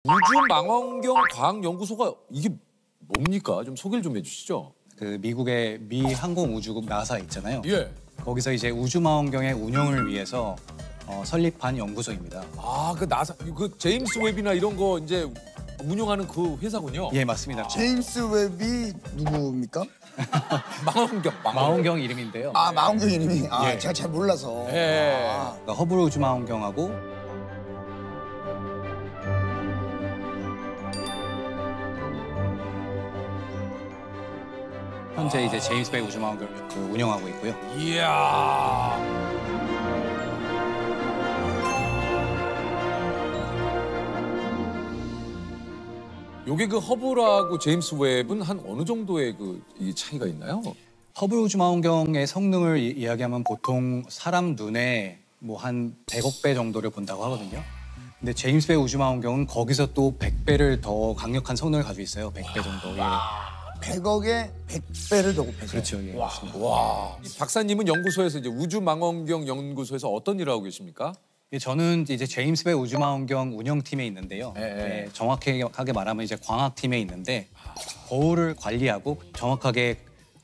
우주망원경 과학연구소가 이게 뭡니까? 좀 소개를 좀 해주시죠. 그 미국의 미 항공우주국 나사 있잖아요. 예. 거기서 이제 우주망원경의 운영을 위해서 설립한 연구소입니다. 아, 그 나사, 그 제임스 웹이나 이런 거 이제 운영하는 그 회사군요. 예, 맞습니다. 제임스 웹이 누구입니까? 망원경. 망원경 이름인데요. 아, 망원경 이름이? 아, 예. 제가 잘 몰라서. 예. 그러니까 허블 우주망원경하고 현재 이제 제임스 웹 우주망원경을 운영하고 있고요. 이야. 요게 그 허블하고 제임스 웹은 한 어느 정도의 이 차이가 있나요? 허블 우주망원경의 성능을 이야기하면 보통 사람 눈에 뭐 한 100억 배 정도를 본다고 하거든요. 근데 제임스 웹 우주망원경은 거기서 또 100배를 더 강력한 성능을 가지고 있어요. 100배 정도. 예. 100억에 100배를 더 곱해서. 그렇죠. 예. 와. 이 박사님은 연구소에서 이제 우주망원경 연구소에서 어떤 일을 하고 계십니까? 예, 저는 이제 제임스 웹 우주망원경 운영팀에 있는데요. 예, 예. 예, 정확하게 말하면 이제 광학팀에 있는데 거울을 관리하고 정확하게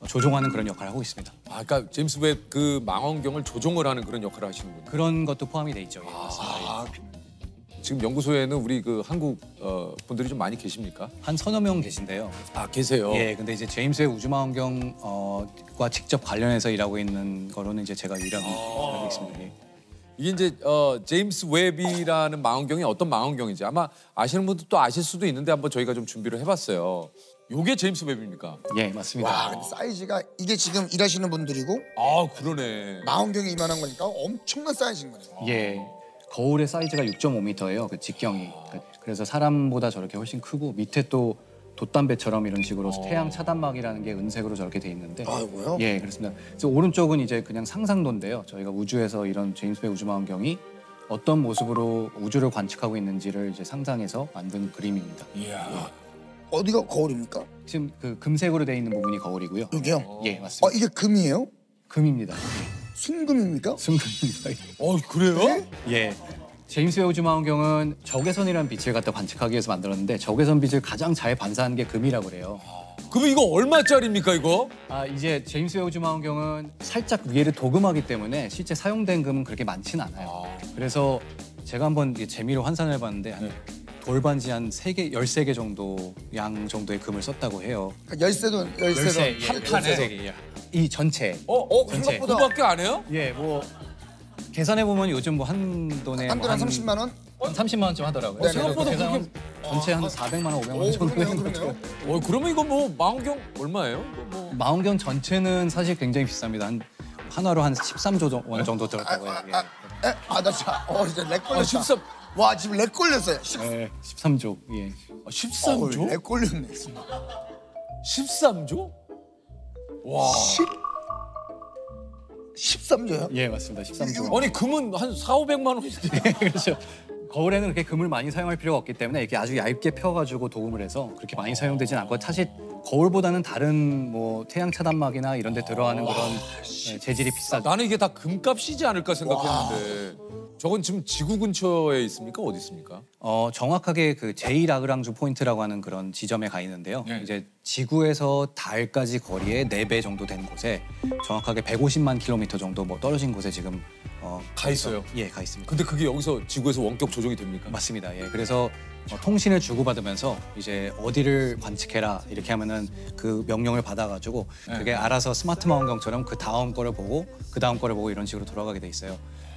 조종하는 그런 역할을 하고 있습니다. 아, 그러니까 제임스 웹 그 망원경을 조종을 하는 그런 역할을 하시는군요. 그런 것도 포함이 돼 있죠. 예, 맞습니다. 아, 지금 연구소에는 우리 그 한국 분들이 좀 많이 계십니까? 한 서너 명 계신데요. 아, 계세요. 예, 근데 이제 제임스 웹 우주망원경과 직접 관련해서 일하고 있는 거로는 이제 제가 유일하게 알고 있습니다. 예. 이게 이제 제임스 웹이라는 망원경이 어떤 망원경인지 아마 아시는 분들 또 아실 수도 있는데 한번 저희가 좀 준비를 해봤어요. 요게 제임스 웹입니까? 예, 맞습니다. 와, 근데 사이즈가 이게 지금 일하시는 분들이고 아, 그러네. 망원경이 이만한 거니까 엄청난 사이즈인 거네요. 예, 거울의 사이즈가 6.5m예요. 그 직경이. 그래서 사람보다 저렇게 훨씬 크고 밑에 또 돛담배처럼 이런 식으로 태양 차단막이라는 게 은색으로 저렇게 돼 있는데. 아이고요. 예, 그렇습니다. 그래서 오른쪽은 이제 그냥 상상도인데요. 저희가 우주에서 이런 제임스 웹 우주망원경이 어떤 모습으로 우주를 관측하고 있는지를 이제 상상해서 만든 그림입니다. 이야. 어디가 거울입니까? 지금 그 금색으로 돼 있는 부분이 거울이고요. 여기요? 예, 맞습니다. 이게 금이에요? 금입니다. 순금입니까? 순금입니다. 그래요? 네? 예. 제임스 웹 우주망원경은 적외선이라는 빛을 갖다 관측하기 위해서 만들었는데 적외선 빛을 가장 잘 반사하는 게 금이라고 그래요. 그럼 이거 얼마짜리입니까, 이거? 아, 이제 제임스 웹 우주망원경은 살짝 위에를 도금하기 때문에 실제 사용된 금은 그렇게 많지는 않아요. 그래서 제가 한번 이게 재미로 환산을 해봤는데 한 돌반지 한 3개, 13개 정도 양 정도의 금을 썼다고 해요. 열쇠도 예, 한 판에? 13개, 예. 이 전체. 전체. 그거밖에 안 해요? 예, 뭐 계산해보면 요즘 뭐 한 돈에 한 돈 한 30만 원? 한 30만 원쯤 하더라고요. 생각보다 계산 그렇게- 전체 한 400만 원, 500만 원 정도 그러네요, 되는 그러네요. 거죠. 그러면 이거 뭐 망원경 얼마예요? 뭐. 망원경 전체는 사실 굉장히 비쌉니다. 한 하나로 한 13조 원 정도 들었다고요. 나 진짜 이제 렉 걸렸다. 13. 와, 지금 렉 걸렸어요. 예, 13조. 예. 13조? 렉 걸렸네. 13조? 와. 13조요? 예, 맞습니다. 13조. 아니, 금은 한 4,500만 원인데. 그렇죠. 거울에는 그렇게 금을 많이 사용할 필요가 없기 때문에 이렇게 아주 얇게 펴가지고 도금을 해서 그렇게 많이 사용되진 않고 사실 거울보다는 다른 뭐 태양 차단막이나 이런 데 들어가는 그런 재질이 비싸죠. 나는 이게 다 금값이지 않을까 생각했는데. 저건 지금 지구 근처에 있습니까? 어디 있습니까? 정확하게 그 제2라그랑주 포인트라고 하는 그런 지점에 가 있는데요. 네. 이제 지구에서 달까지 거리의 4배 정도 되는 곳에 정확하게 150만 킬로미터 정도 뭐 떨어진 곳에 지금 가 있어요? 예, 가 있습니다. 근데 그게 여기서 지구에서 원격 조종이 됩니까? 맞습니다. 예, 그래서 통신을 주고받으면서 이제 어디를 관측해라 이렇게 하면은 그 명령을 받아가지고 그게 알아서 스마트 망원경처럼 그 다음 거를 보고 그 다음 거를 보고 이런 식으로 돌아가게 돼 있어요.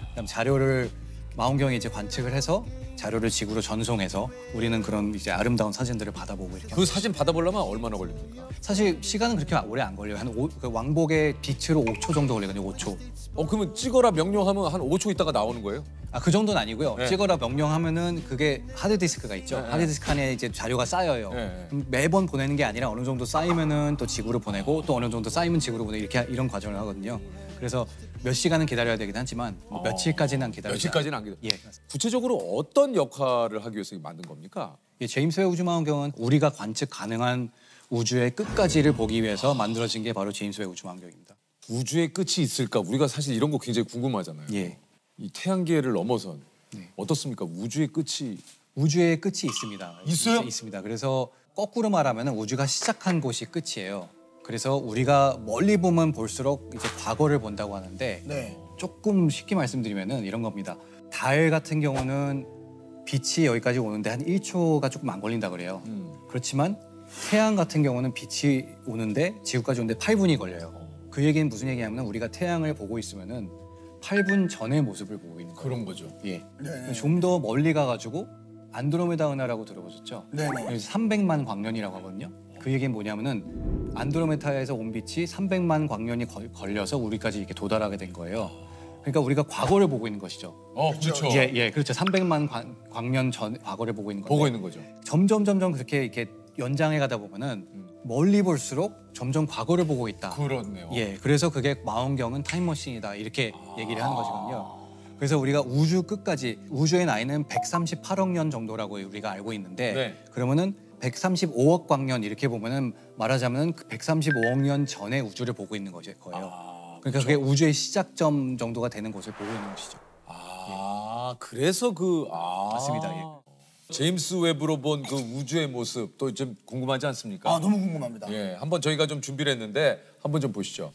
그다음 자료를 망원경이 이제 관측을 해서 자료를 지구로 전송해서 우리는 그런 이제 아름다운 사진들을 받아보고 이렇게. 그 사진 받아보려면 얼마나 걸립니까? 사실 시간은 그렇게 오래 안 걸려요. 그 왕복의 빛으로 5초 정도 걸리거든요. 5초. 그러면 찍어라 명령하면 한 5초 있다가 나오는 거예요? 아, 그 정도는 아니고요. 네. 찍어라 명령하면은 그게 하드디스크가 있죠. 네. 하드디스크 안에 이제 자료가 쌓여요. 네. 그럼 매번 보내는 게 아니라 어느 정도 쌓이면은 또 지구로 보내고 또 어느 정도 쌓이면 지구로 보내고 이런 과정을 하거든요. 그래서 몇 시간은 기다려야 되긴 하지만 뭐 며칠까지는 안 기다려요. 며칠까지는 안 기다려. 예. 구체적으로 어떤 역할을 하기 위해서 만든 겁니까? 예, 제임스 웹 우주망원경은 우리가 관측 가능한 우주의 끝까지를 보기 위해서 만들어진 게 바로 제임스 웹 우주망원경입니다. 우주의 끝이 있을까? 우리가 사실 이런 거 굉장히 궁금하잖아요. 예. 이 태양계를 넘어선 네. 어떻습니까? 우주의 끝이 우주의 끝이 있습니다. 있어요? 있습니다. 그래서 거꾸로 말하면 우주가 시작한 곳이 끝이에요. 그래서 우리가 멀리 보면 볼수록 이제 과거를 본다고 하는데 네. 조금 쉽게 말씀드리면은 이런 겁니다. 달 같은 경우는 빛이 여기까지 오는데 한 1초가 조금 안 걸린다 그래요. 그렇지만 태양 같은 경우는 빛이 오는데 지구까지 오는데 8분이 걸려요. 그 얘기는 무슨 얘기냐면 우리가 태양을 보고 있으면은 8분 전의 모습을 보고 있는 거예요. 그런 거죠. 예. 네. 좀 더 멀리 가가지고 안드로메다 은하라고 들어보셨죠? 네네. 300만 광년이라고 하거든요. 그 얘기는 뭐냐면은 안드로메다에서 온 빛이 300만 광년이 걸려서 우리까지 이렇게 도달하게 된 거예요. 그러니까 우리가 과거를 보고 있는 것이죠. 그렇죠. 예, 그렇죠. 300만 광년 전 과거를 보고 있는 건데 보고 있는 거죠. 점점 그렇게 이렇게 연장해 가다 보면은 멀리 볼수록 점점 과거를 보고 있다. 그렇네요. 예, 그래서 그게 망원경은 타임머신이다 이렇게 얘기를 하는 것이거든요. 그래서 우리가 우주 끝까지 우주의 나이는 138억 년 정도라고 우리가 알고 있는데 네. 그러면은 135억 광년 이렇게 보면은 말하자면 그 135억 년 전의 우주를 보고 있는 거예요. 그러니까 그게 우주의 시작점 정도가 되는 곳을 보고 있는 것이죠. 그래서 맞습니다. 예. 제임스 웹으로 본 그 우주의 모습 또 좀 궁금하지 않습니까? 아, 너무 궁금합니다. 예, 한번 저희가 좀 준비를 했는데 한번 좀 보시죠.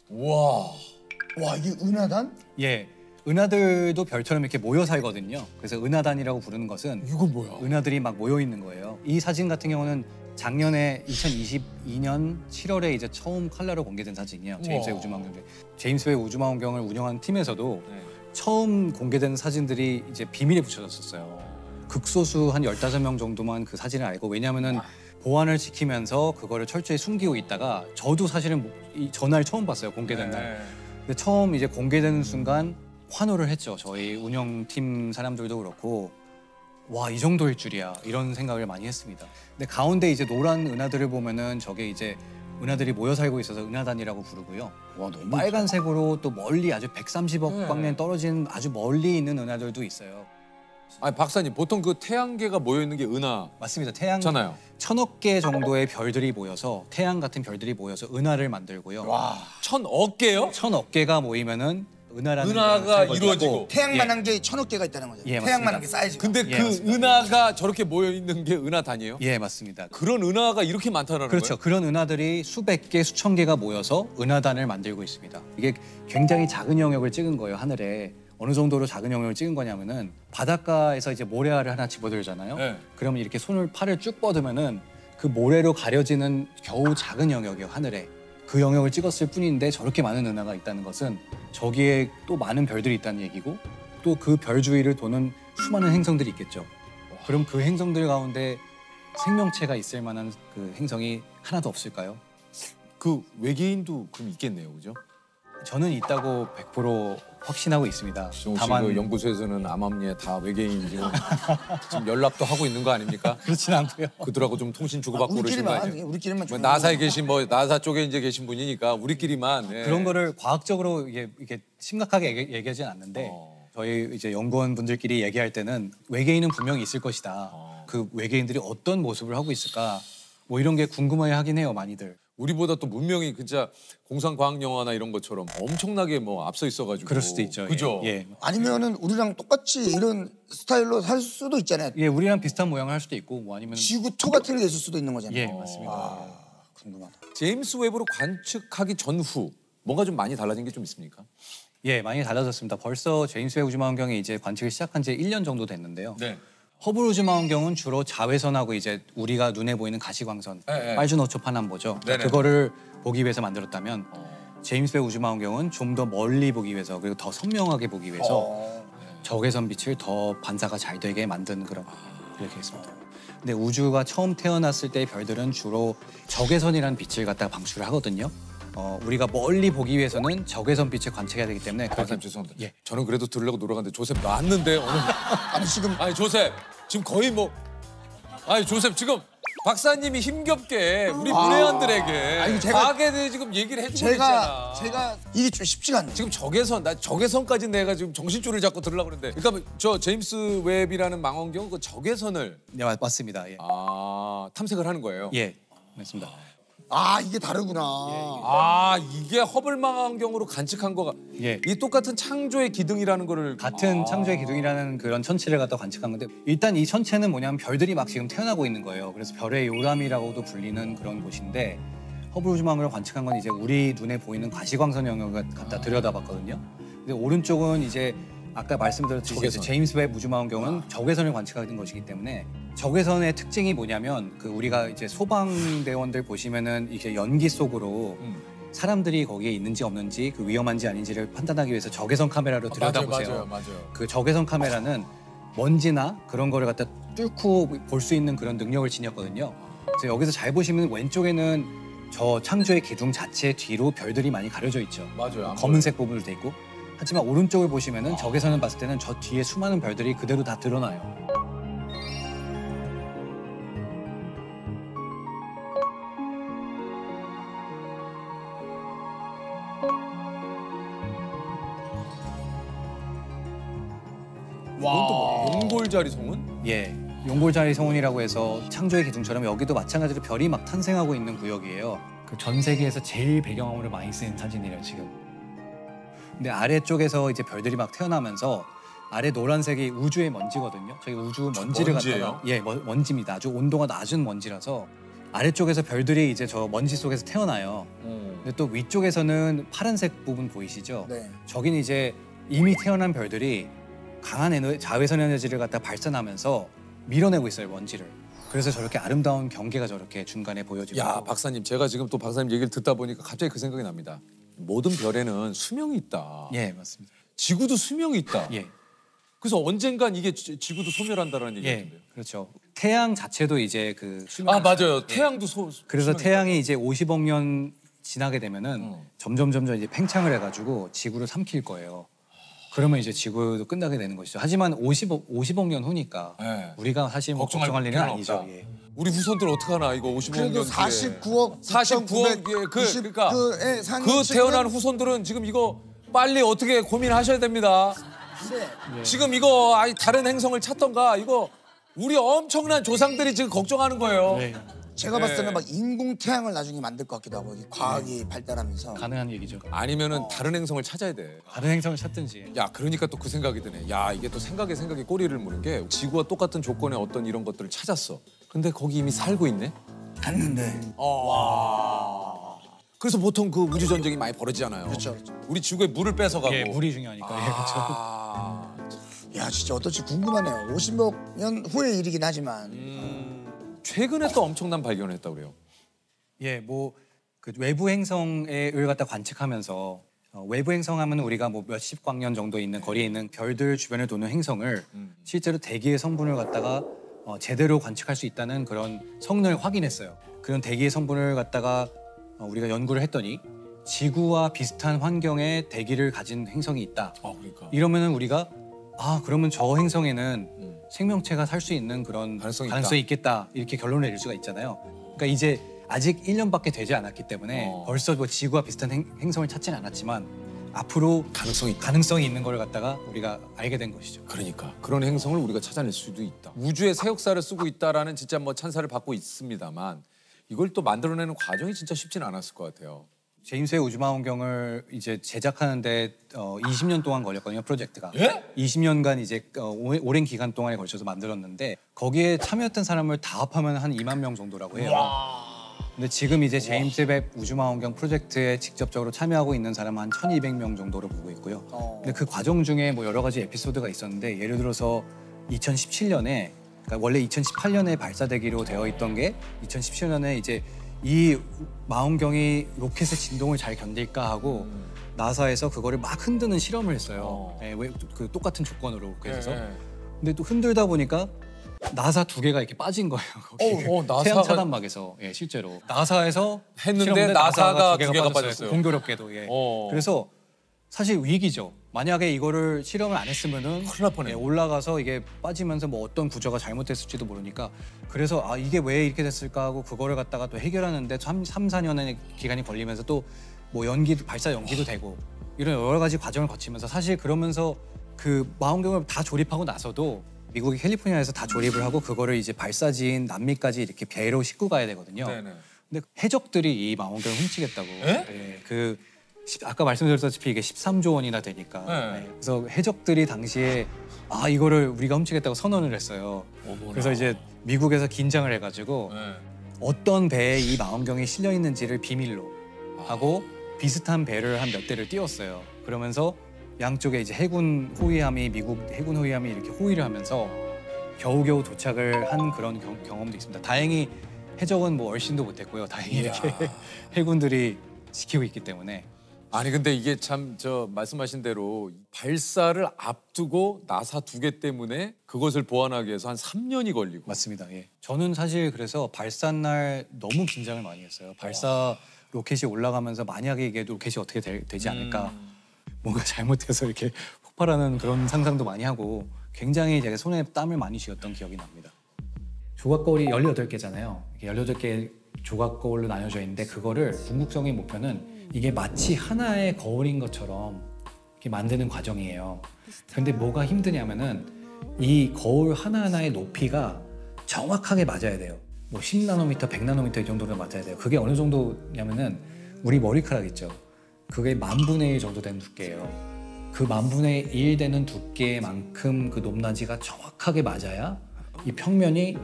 우와. 와, 이게 은하단? 예, 은하들도 별처럼 이렇게 모여 살거든요. 그래서 은하단이라고 부르는 것은 이건 뭐야? 은하들이 막 모여 있는 거예요. 이 사진 같은 경우는 작년에 2022년 7월에 이제 처음 컬러로 공개된 사진이에요. 제임스 웹 우주망원경 중에. 제임스 웹 우주망원경을 운영하는 팀에서도 처음 공개된 사진들이 이제 비밀에 붙여졌었어요. 극소수 한 15명 정도만 그 사진을 알고 왜냐하면은 보안을 지키면서 그거를 철저히 숨기고 있다가 저도 사실은 이 전날 처음 봤어요. 공개된 날. 근데 처음 이제 공개되는 순간 환호를 했죠. 저희 운영팀 사람들도 그렇고 와, 이 정도일 줄이야 이런 생각을 많이 했습니다. 근데 가운데 이제 노란 은하들을 보면은 저게 이제 은하들이 모여 살고 있어서 은하단이라고 부르고요. 와, 너무 빨간색으로 또 멀리 아주 130억 광년 떨어진 아주 멀리 있는 은하들도 있어요. 아니 박사님 보통 그 태양계가 모여 있는 게 은하잖아요. 맞습니다. 태양 1000억 개 정도의 별들이 모여서 태양 같은 별들이 모여서 은하를 만들고요. 와, 1000억 개요? 1000억 개가 모이면은 은하라는 은하가 걸 이루어지고. 태양만한 게 1000억 개가 있다는 거죠. 예, 태양만한 맞습니다. 게 사이즈가. 근데 예, 그 맞습니다. 은하가 저렇게 모여 있는 게 은하단이에요? 예, 맞습니다. 그런 은하가 이렇게 많다라는 그렇죠. 거예요? 그런 은하들이 수백 개, 수천 개가 모여서 은하단을 만들고 있습니다. 이게 굉장히 작은 영역을 찍은 거예요, 하늘에. 어느 정도로 작은 영역을 찍은 거냐면은 바닷가에서 이제 모래알을 하나 집어들잖아요. 네. 그러면 이렇게 팔을 쭉 뻗으면은 그 모래로 가려지는 겨우 작은 영역이에요, 하늘에. 그 영역을 찍었을 뿐인데 저렇게 많은 은하가 있다는 것은 저기에 또 많은 별들이 있다는 얘기고 또 그 별 주위를 도는 수많은 행성들이 있겠죠. 그럼 그 행성들 가운데 생명체가 있을 만한 그 행성이 하나도 없을까요? 그 외계인도 그럼 있겠네요, 그죠? 저는 있다고 100% 확신하고 있습니다. 정우 씨 그 연구소에서는 암암리에 다 외계인 지금 연락도 하고 있는 거 아닙니까? 그렇진 않고요. 그들하고 좀 통신 주고받고 그러신 거 아니에요? 우리끼리만 뭐 좀 나사에 계신 나사 쪽에 이제 계신 분이니까 우리끼리만 그런 거를 과학적으로 이게 심각하게 얘기하진 않는데 저희 이제 연구원 분들끼리 얘기할 때는 외계인은 분명히 있을 것이다. 그 외계인들이 어떤 모습을 하고 있을까? 뭐 이런 게 궁금해하긴 해요, 많이들. 우리보다 또 문명이 진짜 공상과학 영화나 이런 것처럼 엄청나게 뭐 앞서 있어가지고 그럴 수도 있죠. 그죠? 예. 아니면은 우리랑 똑같이 이런 스타일로 살 수도 있잖아요. 예, 우리랑 비슷한 모양을 할 수도 있고 뭐 아니면 지구2 같은 게 있을 수도 있는 거잖아요. 예, 맞습니다. 궁금하다. 제임스 웹으로 관측하기 전후 뭔가 좀 많이 달라진 게 좀 있습니까? 예, 많이 달라졌습니다. 벌써 제임스 웹 우주망원경이 이제 관측을 시작한 지 1년 정도 됐는데요. 네. 허블 우주망원경은 주로 자외선하고 이제 우리가 눈에 보이는 가시광선, 빨주노초 파남보죠. 그거를 보기 위해서 만들었다면 제임스 웹 우주망원경은 좀 더 멀리 보기 위해서 그리고 더 선명하게 보기 위해서 적외선 빛을 더 반사가 잘 되게 만든 그런 이렇게 했습니다. 근데 우주가 처음 태어났을 때의 별들은 주로 적외선이라는 빛을 갖다가 방출을 하거든요. 우리가 멀리 보기 위해서는 적외선 빛을 관측해야 되기 때문에 박사님 죄송합니다. 예. 저는 그래도 들으려고 노력하는데 조셉 나왔는데 오늘 아니 지금 아니 조셉 지금 거의 뭐 아니 조셉 지금 박사님이 힘겹게 우리 문외한들에게 아니, 제가- 과학에 대해 지금 얘기를 해주고 있잖아. 제가 이게 좀 쉽지가 않네요. 지금 적외선까지 내가 지금 정신줄을 잡고 들으려고 그러는데 그러니까 저 제임스 웹이라는 망원경 그 적외선을 네, 맞습니다. 예. 탐색을 하는 거예요. 예, 맞습니다. 아 이게 다르구나. 아 이게 허블 망원경으로 관측한 거가 예. 이 똑같은 창조의 기둥이라는 거를 같은 창조의 기둥이라는 그런 천체를 갖다 관측한 건데 일단 이 천체는 뭐냐면 별들이 막 지금 태어나고 있는 거예요. 그래서 별의 요람이라고도 불리는 그런 곳인데 허블 우주망원경을 관측한 건 이제 우리 눈에 보이는 과시광선 영역을 갖다 들여다봤거든요. 근데 오른쪽은 이제 아까 말씀드렸듯이 적외선. 제임스 웹 우주망원경은 적외선을 관측하는 것이기 때문에 적외선의 특징이 뭐냐면 그 우리가 이제 소방대원들 보시면은 이게 연기 속으로 사람들이 거기에 있는지 없는지 그 위험한지 아닌지를 판단하기 위해서 적외선 카메라로 들여다보세요. 맞아요. 그 적외선 카메라는 먼지나 그런 거를 갖다 뚫고 볼 수 있는 그런 능력을 지녔거든요. 그래서 여기서 잘 보시면 왼쪽에는 저 창조의 기둥 자체 뒤로 별들이 많이 가려져 있죠. 맞아요. 안 검은색 부분으로 돼 있고. 하지만 오른쪽을 보시면은 적외선을 봤을 때는 저 뒤에 수많은 별들이 그대로 다 드러나요. 이건 또 뭐, 용골자리 성운? 예, 용골자리 성운이라고 해서 창조의 기둥처럼 여기도 마찬가지로 별이 막 탄생하고 있는 구역이에요. 그 전 세계에서 제일 배경화면으로 많이 쓰인 사진이래요 지금. 근데 아래쪽에서 이제 별들이 막 태어나면서 아래 노란색이 우주의 먼지거든요. 저희 우주 먼지를 먼지예요? 갖다가 먼지입니다. 아주 온도가 낮은 먼지라서 아래쪽에서 별들이 이제 저 먼지 속에서 태어나요. 근데 또 위쪽에서는 파란색 부분 보이시죠? 네. 저긴 이제 이미 태어난 별들이 강한 자외선 에너지를 갖다 발산하면서 밀어내고 있어요, 먼지를. 그래서 저렇게 아름다운 경계가 저렇게 중간에 보여지고. 야 박사님 제가 지금 또 박사님 얘기를 듣다 보니까 갑자기 그 생각이 납니다. 모든 별에는 수명이 있다. 예, 맞습니다. 지구도 수명이 있다. 예. 그래서 언젠간 이게 지구도 소멸한다라는 얘기 예, 같은데요. 그렇죠. 태양 자체도 이제 그 수명. 아 맞아요. 태양도 그래서 수명이 태양이 이제 50억 년 지나게 되면은 점점 이제 팽창을 해가지고 지구를 삼킬 거예요. 그러면 이제 지구도 끝나게 되는 것이죠. 하지만 50억 년 후니까 네. 우리가 사실 뭐 걱정할 일은 필요는 아니죠. 없다. 예. 우리 후손들 어떡하나 이거 50억 년 그래도 뒤에. 49억 49억 예, 그러니까 그 태어난 후손들은 지금 이거 빨리 어떻게 고민하셔야 됩니다. 지금 이거 다른 행성을 찾던가 이거 우리 엄청난 조상들이 지금 걱정하는 거예요. 네. 제가 봤을 때는 막 인공 태양을 나중에 만들 것 같기도 하고 이 과학이 발달하면서 가능한 얘기죠. 아니면은 다른 행성을 찾아야 돼. 다른 행성을 찾든지. 야 그러니까 또 그 생각이 드네. 야 이게 또 생각에 꼬리를 무는 게 지구와 똑같은 조건의 어떤 이런 것들을 찾았어. 근데 거기 이미 살고 있네. 갔는데 그래서 보통 그 우주 전쟁이 많이 벌어지잖아요. 그렇죠. 우리 지구에 물을 뺏어가고. 예, 물이 중요하니까. 예, 그렇죠. 아, 야 진짜 어떨지 궁금하네요. 50억 년 후의 일이긴 하지만 최근에 또 엄청난 발견을 했다 그래요. 예, 뭐 그 외부 행성을 갖다 관측하면서 외부 행성하면 우리가 뭐 몇십 광년 정도 있는 거리에 있는 별들 주변을 도는 행성을 실제로 대기의 성분을 갖다가 제대로 관측할 수 있다는 그런 성능을 확인했어요. 그런 대기의 성분을 갖다가 우리가 연구를 했더니 지구와 비슷한 환경의 대기를 가진 행성이 있다. 그러니까. 이러면은 우리가 그러면 저 행성에는 생명체가 살 수 있는 그런 가능성이 있겠다 이렇게 결론을 내릴 수가 있잖아요. 그러니까 이제 아직 1년밖에 되지 않았기 때문에 벌써 뭐 지구와 비슷한 행성을 찾지는 않았지만 앞으로 가능성이 있는 걸 갖다가 우리가 알게 된 것이죠. 그러니까 그런 행성을 우리가 찾아낼 수도 있다. 우주의 새 역사를 쓰고 있다라는 진짜 뭐 찬사를 받고 있습니다만 이걸 또 만들어내는 과정이 진짜 쉽지는 않았을 것 같아요. 제임스 웹 우주망원경을 이제 제작하는데 20년 동안 걸렸거든요, 프로젝트가. 예? 20년간 이제 오랜 기간 동안에 걸쳐서 만들었는데 거기에 참여했던 사람을 다 합하면 한 2만 명 정도라고 해요. 근데 지금 이제 제임스 웹 우주망원경 프로젝트에 직접적으로 참여하고 있는 사람은 한 1,200명 정도로 보고 있고요. 근데 그 과정 중에 뭐 여러 가지 에피소드가 있었는데 예를 들어서 2017년에 그러니까 원래 2018년에 발사되기로 되어 있던 게 2017년에 이제 이 망원경이 로켓의 진동을 잘 견딜까 하고 나사에서 그거를 막 흔드는 실험을 했어요. 그 똑같은 조건으로 그래서. 근데 또 흔들다 보니까 나사 2개가 이렇게 빠진 거예요. 거기. 태양 차단막에서 실제로 나사에서 했는데 나사가 2개가 빠졌어요. 공교롭게도. 그래서 사실 위기죠. 만약에 이거를 실험을 안 했으면은 큰일 날 뻔해요. 올라가서 이게 빠지면서 뭐 어떤 구조가 잘못됐을지도 모르니까 그래서 이게 왜 이렇게 됐을까 하고 그거를 갖다가 또 해결하는데 3, 4년의 기간이 걸리면서 또 뭐 발사 연기도 되고 이런 여러 가지 과정을 거치면서 사실 그러면서 그 망원경을 다 조립하고 나서도 미국의 캘리포니아에서 다 조립을 하고 그거를 이제 발사지인 남미까지 이렇게 배로 싣고 가야 되거든요. 네네. 근데 해적들이 이 망원경을 훔치겠다고. 네, 아까 말씀드렸다시피 이게 13조 원이나 되니까. 네, 그래서 해적들이 당시에 이거를 우리가 훔치겠다고 선언을 했어요. 어머나. 그래서 이제 미국에서 긴장을 해가지고 어떤 배에 이 망원경이 실려 있는지를 비밀로 하고 비슷한 배를 한 몇 대를 띄웠어요. 그러면서 양쪽에 이제 해군 호위함이 미국 해군 호위함이 이렇게 호위를 하면서 겨우겨우 도착을 한 그런 경험도 있습니다. 다행히 해적은 뭐 얼씬도 못했고요. 다행히 이렇게 해군들이 지키고 있기 때문에. 아니 근데 이게 참 말씀하신 대로 발사를 앞두고 나사 2개 때문에 그것을 보완하기 위해서 한 3년이 걸리고. 맞습니다. 예. 저는 사실 그래서 발사 날 너무 긴장을 많이 했어요. 발사 로켓이 올라가면서 만약에 이게 로켓이 어떻게 되지 않을까. 뭔가 잘못해서 이렇게 폭발하는 그런 상상도 많이 하고 굉장히 제가 손에 땀을 많이 쥐었던 기억이 납니다. 조각거울이 18개잖아요. 18개 조각거울로 나뉘어져 있는데 그거를 궁극적인 목표는 이게 마치 하나의 거울인 것처럼 이렇게 만드는 과정이에요. 근데 뭐가 힘드냐면은 이 거울 하나하나의 높이가 정확하게 맞아야 돼요. 뭐 10나노미터, 100나노미터 이 정도로 맞아야 돼요. 그게 어느 정도냐면은 우리 머리카락 있죠. 그게 10,000분의 1 정도 되는 두께예요. 그 10,000분의 1 되는 두께만큼 그 높낮이가 정확하게 맞아야 이 평면이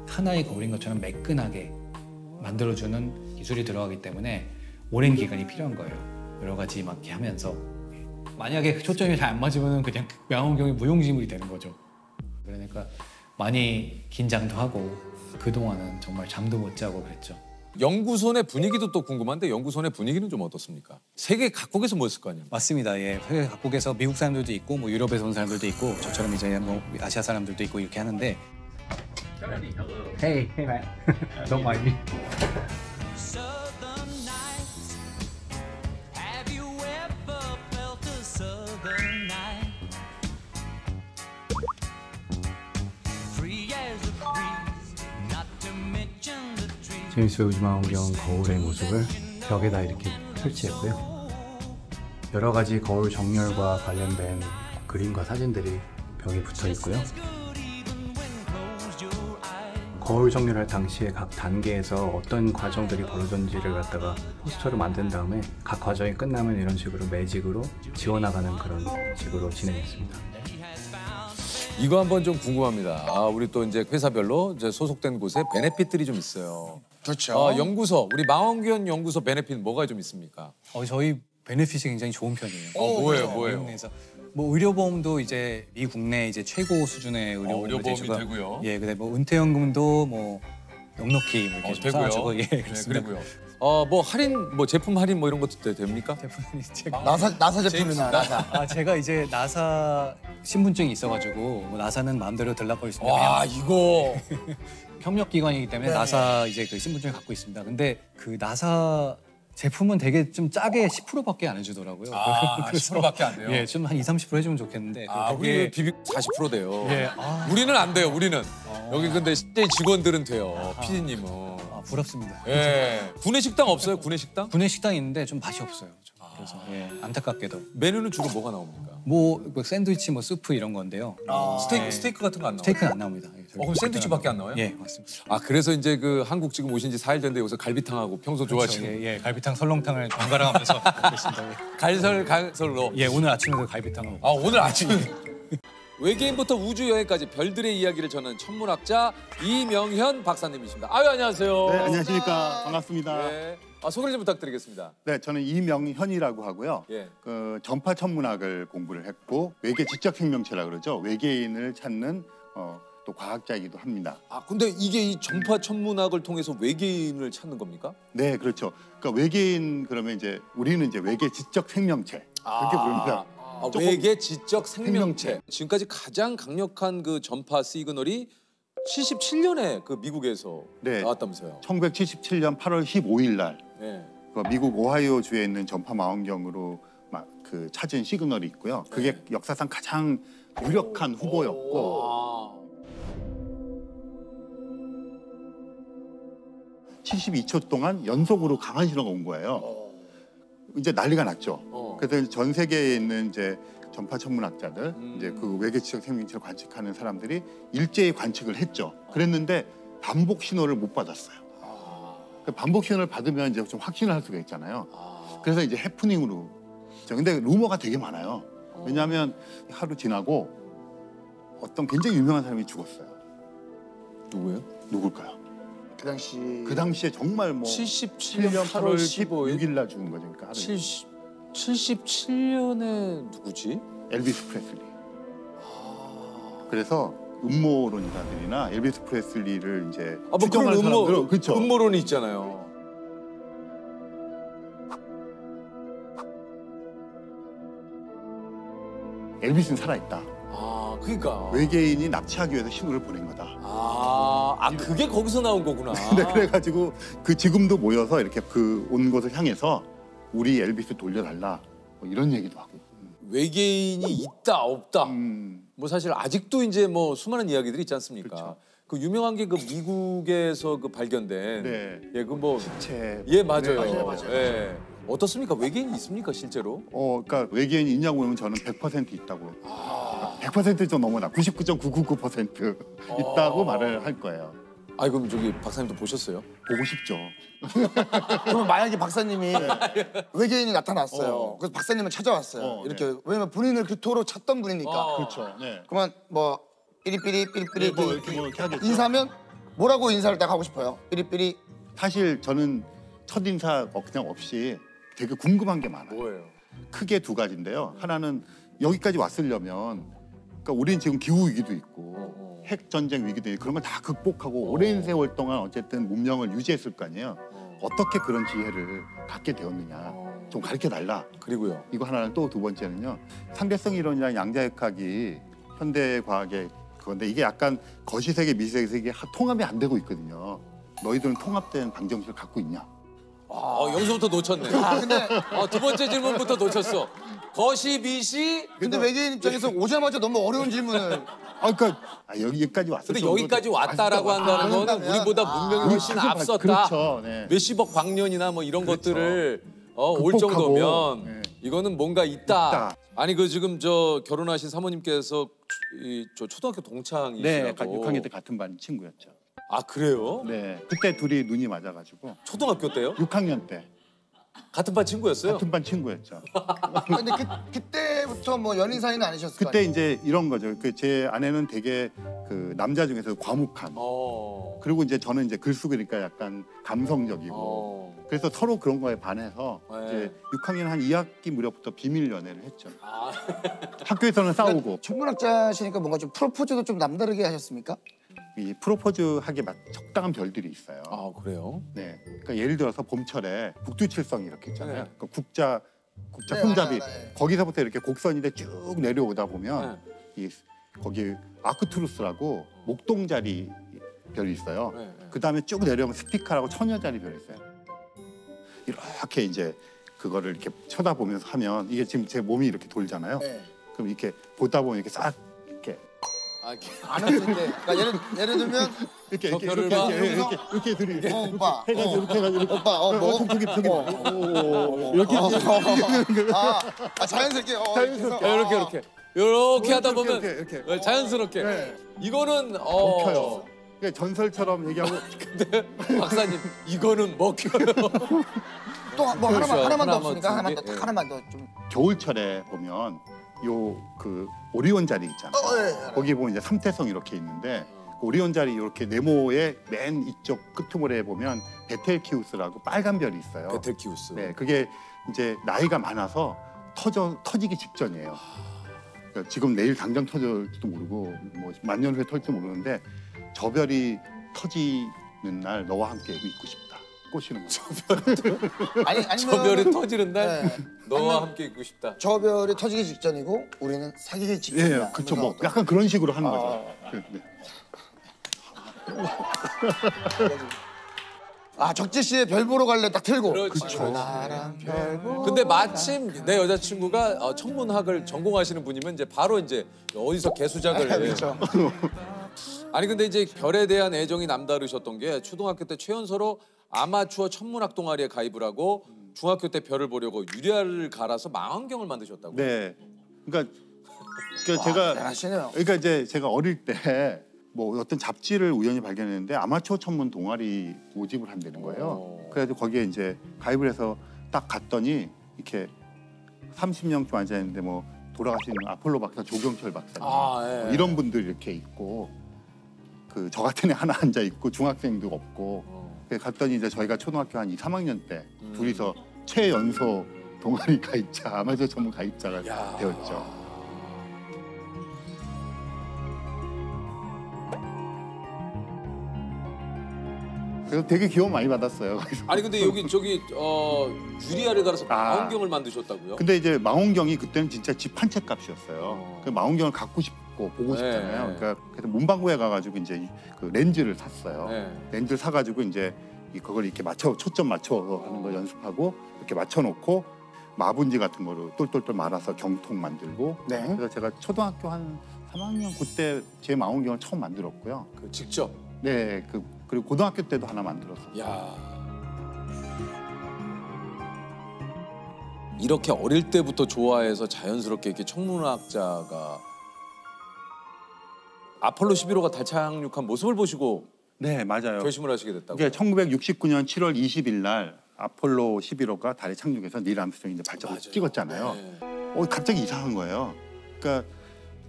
하나의 거울인 것처럼 매끈하게 만들어주는 기술이 들어가기 때문에 오랜 기간이 필요한 거예요. 여러 가지 막 이렇게 하면서 만약에 초점이 잘 안 맞으면 그냥 망원경이 무용지물이 되는 거죠. 그러니까 많이 긴장도 하고 그동안은 정말 잠도 못 자고 그랬죠. 연구소 내 분위기도 또 궁금한데 연구소 내 분위기는 좀 어떻습니까? 세계 각국에서 모였을 거 아니에요? 맞습니다. 예, 세계 각국에서 미국 사람들도 있고 뭐 유럽에서 온 사람들도 있고 저처럼 이제 뭐 아시아 사람들도 있고 이렇게 하는데. Hey man, don't mind me. 제임스 웨브 망원경 거울의 모습을 벽에다 이렇게 설치했고요. 여러 가지 거울 정렬과 관련된 그림과 사진들이 벽에 붙어 있고요. 거울 정렬할 당시에 각 단계에서 어떤 과정들이 벌어졌는지를 갖다가 포스터를 만든 다음에 각 과정이 끝나면 이런 식으로 매직으로 지워나가는 그런 식으로 진행했습니다. 이거 한번 좀 궁금합니다. 우리 또 이제 회사별로 이제 소속된 곳에 베네핏들이 좀 있어요. 그렇죠. 연구소, 우리 망원경 연구소 베네핏 뭐가 좀 있습니까? 저희 베네핏이 굉장히 좋은 편이에요. 뭐예요? 그래서 뭐 의료보험도 이제 미 국내 이제 최고 수준의 의료보험이 되고요. 예, 근데 뭐 은퇴연금도 뭐 넉넉히 뭐 이렇게 좀 쌓아주고 예, 그렇습니다. 그리고요. 뭐 할인, 뭐 제품 할인 뭐 이런 것도 됩니까? 제품이 제가 나사 제품이나 나사. 제가 이제 나사 신분증이 있어가지고 뭐 나사는 마음대로 들락거릴 수 있는 와, 이거 협력기관이기 때문에 나사 이제 그 신분증을 갖고 있습니다. 근데 그 나사 제품은 되게 좀 짜게 10%밖에 안 해주더라고요. 10%밖에 안 돼요? 예, 좀 한 20-30% 해주면 좋겠는데. 우리 비비 40% 돼요. 예, 우리는 안 돼요, 우리는. 여기 근데 실제 직원들은 돼요, PD님은. 부럽습니다. 예. 구내식당 없어요, 구내식당? 구내식당이 있는데 좀 맛이 없어요. 그래서 예, 안타깝게도. 메뉴는 주로 뭐가 나옵니까? 뭐 샌드위치, 뭐 스프 이런 건데요. 스테이크 같은 거 안 나와요? 스테이크는 안 나옵니다. 예, 그럼 샌드위치밖에 안 나와요? 예, 맞습니다. 그래서 이제 그 한국 지금 오신 지 4일 됐는데 여기서 갈비탕하고 평소 좋아하시는 예, 갈비탕 설렁탕을 번갈아 가면서 먹고 있습니다. 예. 갈설로. 예, 오늘 아침에도 갈비탕을 먹고. 오늘 아침. 외계인부터 우주 여행까지 별들의 이야기를 전하는 천문학자 이명현 박사님이십니다. 안녕하세요. 네, 안녕하십니까. 반갑습니다. 네. 소개를 좀 부탁드리겠습니다. 네, 저는 이명현이라고 하고요. 예. 그 전파 천문학을 공부를 했고 외계 지적 생명체라 그러죠. 외계인을 찾는 또 과학자이기도 합니다. 근데 이게 이 전파 천문학을 통해서 외계인을 찾는 겁니까? 네, 그렇죠. 그러니까 외계인 그러면 이제 우리는 이제 외계 지적 생명체 그렇게 부릅니다. 외계 지적 생명체. 지금까지 가장 강력한 그 전파 시그널이 77년에 그 미국에서 나왔다면서요? 1977년 8월 15일 날 그 미국 오하이오 주에 있는 전파 망원경으로 그 찾은 시그널이 있고요. 그게 역사상 가장 유력한 후보였고 72초 동안 연속으로 강한 신호가 온 거예요. 이제 난리가 났죠. 그래서 전 세계에 있는 이제 전파 천문학자들, 이제 그 외계 지적 생명체를 관측하는 사람들이 일제히 관측을 했죠. 그랬는데 반복 신호를 못 받았어요. 반복 시연을 받으면 이제 좀 확신을 할 수가 있잖아요. 그래서 이제 해프닝으로. 근데 루머가 되게 많아요. 왜냐하면 하루 지나고 어떤 굉장히 유명한 사람이 죽었어요. 누구예요? 누굴까요? 그 당시에 정말 뭐 77년 8월 15일 6일 날 죽은 거죠. 그러니까 77년에 누구지? 엘비스 프레슬리. 그래서 음모론자들이나 엘비스 프레슬리를 이제 뭐 추정하는 그런 사람들은 그렇죠. 음모론이 있잖아요. 엘비스는 살아있다. 그러니까. 외계인이 납치하기 위해서 신호를 보낸 거다. 그게 거기서 나온 거구나. 네, 그래가지고 그 지금도 모여서 이렇게 그 온 곳을 향해서 우리 엘비스 돌려달라 뭐 이런 얘기도 하고. 외계인이 있다 없다. 뭐 사실 아직도 이제 뭐 수많은 이야기들이 있지 않습니까? 그렇죠. 그 유명한 게 그 미국에서 그 발견된 네. 그 뭐 맞아요. 네, 맞아요. 예. 어떻습니까? 외계인이 있습니까 실제로? 그러니까 외계인이 있냐고 그러면 저는 100% 있다고. 100% 좀 넘어나 99.999% 있다고 말을 할 거예요. 그럼 저기 박사님도 보셨어요? 보고 싶죠. 그러면 만약에 박사님이 외계인이 나타났어요. 그래서 박사님을 찾아왔어요. 이렇게 왜냐면 본인을 그토록 찾던 분이니까. 그렇죠. 네. 그러면 뭐 삐리삐리 삐리삐리 뭐 이렇게 하겠죠. 인사하면 뭐라고 인사를 딱 하고 싶어요? 삐리삐리. 사실 저는 첫 인사 그냥 없이 되게 궁금한 게 많아요. 뭐예요? 크게 두 가지인데요. 하나는 여기까지 왔으려면 그러니까 우리는 지금 기후 위기도 있고 핵 전쟁 위기도 있고 그런 걸 다 극복하고 오랜 세월 동안 어쨌든 문명을 유지했을 거 아니에요. 어떻게 그런 지혜를 갖게 되었느냐 좀 가르쳐 달라. 그리고요. 이거 하나는 또 두 번째는요. 상대성 이론이랑 양자역학이 현대 과학의 그건데 이게 약간 거시세계 미세세계 통합이 안 되고 있거든요. 너희들은 통합된 방정식을 갖고 있냐? 여기서부터 놓쳤네. 근데 두 번째 질문부터 놓쳤어. 거시 미시. 근데 외계인 입장에서 오자마자 너무 어려운 질문을. 그러니까 여기까지 왔을 근데 여기까지 왔다라고 한다는 거는 그러면, 우리보다 문명이 훨씬 앞섰다. 그렇죠. 네. 몇십억 광년이나 뭐 이런 그렇죠. 것들을 올 극복하고, 정도면 네. 이거는 뭔가 있다. 있다. 아니 그 지금 저 결혼하신 사모님께서 저 초등학교 동창이시라고. 네, 6학년 때 같은 반 친구였죠. 그래요? 네, 그때 둘이 눈이 맞아가지고 초등학교 때요? 6학년 때 같은 반 친구였어요? 같은 반 친구였죠. 근데 그때부터 뭐 연인 사이는 아니셨을 거 그때 아니에요? 이제 이런 거죠. 제 아내는 되게 그 남자 중에서 과묵한. 그리고 이제 저는 이제 글 쓰고 그러니까 약간 감성적이고. 그래서 서로 그런 거에 반해서 네. 이제 6학년 한 2학기 무렵부터 비밀 연애를 했죠. 학교에서는 싸우고 천문학자시니까 뭔가 좀 프로포즈도 좀 남다르게 하셨습니까? 이 프로포즈 하기에 적당한 별들이 있어요. 그래요? 네, 그러니까 예를 들어서 봄철에 북두칠성 이렇게 있잖아요. 네. 그 국자 네, 손잡이 알아요, 네. 거기서부터 이렇게 곡선인데 쭉 내려오다 보면 거기 아크투루스라고 목동자리 별이 있어요. 네. 그 다음에 쭉 내려오면 스피카라고 처녀자리 별이 있어요. 이렇게 이제 그거를 이렇게 쳐다보면서 하면 이게 지금 제 몸이 이렇게 돌잖아요. 네. 그럼 이렇게 보다 보면 이렇게 싹 이렇게 안 했을 때. 그러니까 예를 들면 이렇게 저 별을 봐. 이렇게 들이 이렇게 오빠. 해가지고 이렇게 해가지고 오빠 뭐? 이렇게 자연스럽게 자연스럽게. 이렇게 하다 보면 이렇게. 자연스럽게. 네. 이거는 먹혀요. 그러니까 전설처럼 얘기하고 근데 박사님 이거는 먹혀요. 또 뭐 그렇죠. 하나만 더 하나만 없습니까? 두 하나만 개? 더 하나만 더 좀. 겨울철에 보면 요 그 오리온 자리 있잖아요. 네. 거기 보면 이제 삼태성 이렇게 있는데 그 오리온 자리 이렇게 네모의 맨 이쪽 끄트머리에 보면 베텔키우스라고 빨간 별이 있어요. 베텔키우스. 네, 그게 이제 나이가 많아서 터지기 직전이에요. 그러니까 지금 내일 당장 터질지도 모르고 뭐 만년 후에 터질지 모르는데 저 별이 터지는 날 너와 함께 있고 싶다. 꼬시는 거죠. 아니면 저 별이 터지는 날 네. 너와 함께 있고 싶다. 저 별이 터지기 직전이고 우리는 사귀기 직전이야. 예, 그렇죠. 뭐 약간 그런 식으로 하는 거죠. 네. 적재 씨의 별 보러 갈래 딱 틀고. 그렇죠. 나랑 별 보러. 근데 마침 내 여자친구가 천문학을 전공하시는 분이면 이제 바로 이제 어디서 개수작을 그렇죠. 아니 근데 이제 별에 대한 애정이 남다르셨던 게 초등학교 때 최연소로 아마추어 천문학 동아리에 가입을 하고 중학교 때 별을 보려고 유리알을 갈아서 망원경을 만드셨다고. 네. 그러니까 제가 대단하시네요. 그러니까 이제 제가 어릴 때 뭐 어떤 잡지를 우연히 발견했는데 아마추어 천문 동아리 모집을 한다는 거예요. 그래가지고 거기에 이제 가입을 해서 딱 갔더니 이렇게 30년 동안 앉아있는데 뭐 돌아가신 아폴로 박사 조경철 박사님 이런 분들 이렇게 있고 그 저 같은 애 하나 앉아 있고 중학생도 없고 그래서 갔더니 이제 저희가 초등학교 한 2, 3학년 때 둘이서 최연소 동아리 가입자 아마추어 천문 가입자가 되었죠. 그래서 되게 기원 많이 받았어요. 아니 근데 여기 저기 유리알을 갈아서 망원경을 만드셨다고요? 근데 이제 망원경이 그때는 진짜 집 한 채 값이었어요. 그 망원경을 갖고 싶고 보고 싶잖아요. 그러니까 그래서 문방구에 가가지고 이제 그 렌즈를 샀어요. 렌즈를 사가지고 이제 그걸 이렇게 초점 맞춰 하는 거 연습하고 이렇게 맞춰놓고 마분지 같은 거로 똘똘똘 말아서 경통 만들고. 그래서 제가 초등학교 한 3학년 그때 제 망원경을 처음 만들었고요. 그 직접? 네, 그리고 고등학교 때도 하나 만들었어요. 야. 이렇게 어릴 때부터 좋아해서 자연스럽게 이렇게 천문학자가 아폴로 11호가 달 착륙한 모습을 보시고 네, 맞아요. 결심을 하시게 됐다고요? 이게 1969년 7월 20일 날 아폴로 11호가 달에 착륙해서 닐 암스트롱이 이제 발자국을 찍었잖아요. 갑자기 이상한 거예요. 그러니까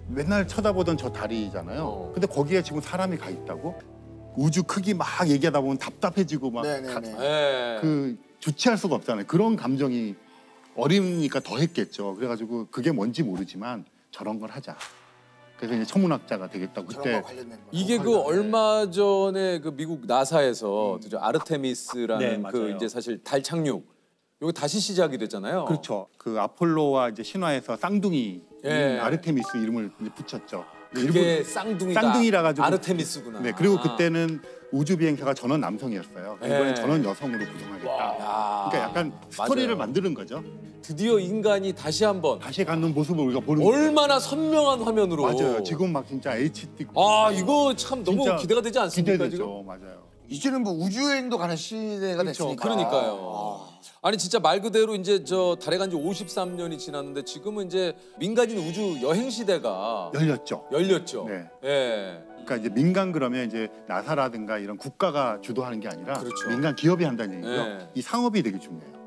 맨날 쳐다보던 저 달이잖아요. 근데 거기에 지금 사람이 가 있다고? 우주 크기 막 얘기하다 보면 답답해지고 막 그 주체할 수가 없잖아요. 그런 감정이 어리니까 더 했겠죠. 그래가지고 그게 뭔지 모르지만 저런 걸 하자. 그래서 이제 천문학자가 되겠다고 그때. 이게 그 얼마 전에 그 미국 나사에서 아르테미스라는 그 이제 사실 달 착륙 이거 다시 시작이 됐잖아요. 그렇죠. 그 아폴로와 이제 신화에서 쌍둥이 아르테미스 이름을 이제 붙였죠. 그게 쌍둥이라 가지고 아르테미스구나. 네, 그리고 그때는 우주 비행사가 전원 남성이었어요. 이번엔 전원 여성으로 구성하겠다. 그러니까 약간 스토리를 만드는 거죠. 드디어 인간이 다시 한번 갖는 모습을 우리가 보는 얼마나 거죠. 선명한 화면으로. 맞아요. 지금 막 진짜 HD. 이거 참 너무 기대가 되지 않습니까? 기대되죠. 지금? 맞아요. 이제는 뭐 우주여행도 가는 시대가 됐으니까. 그러니까요. 아니 진짜 말 그대로 이제 저 달에 간 지 53년이 지났는데 지금은 이제 민간인 우주 여행 시대가 열렸죠. 네. 그러니까 이제 민간 그러면 이제 나사라든가 이런 국가가 주도하는 게 아니라 민간 기업이 한다는 얘기죠. 이 상업이 되게 중요해요.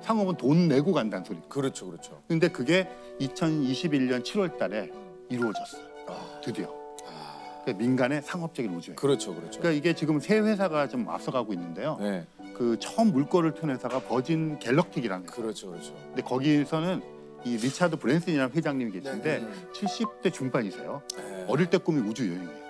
상업은 돈 내고 간다는 소리. 그렇죠. 근데 그게 2021년 7월 달에 이루어졌어요. 드디어. 민간의 상업적인 우주여행. 그렇죠. 그러니까 이게 지금 세 회사가 좀 앞서가고 있는데요. 그 처음 물꼬를 튼 회사가 버진 갤럭틱이라는 회사. 그렇죠. 근데 거기서는 이 리차드 브랜슨이라는 회장님이 계신데 70대 중반이세요. 어릴 때 꿈이 우주 여행이에요.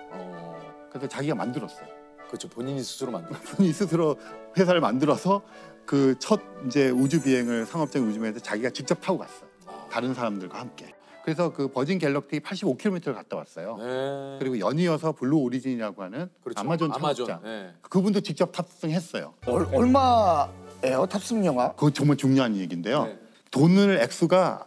그래서 자기가 만들었어요. 그렇죠. 본인이 스스로 본인이 스스로 회사를 만들어서 그 첫 이제 우주 비행을 상업적인 우주 비행에서 자기가 직접 타고 갔어요. 다른 사람들과 함께. 그래서 그 버진 갤럭틱이 85km를 갔다 왔어요. 그리고 연이어서 블루 오리진이라고 하는 아마존 창업자. 그분도 직접 탑승했어요. 얼마예요 탑승료가? 그거 정말 중요한 얘기인데요. 돈을 액수가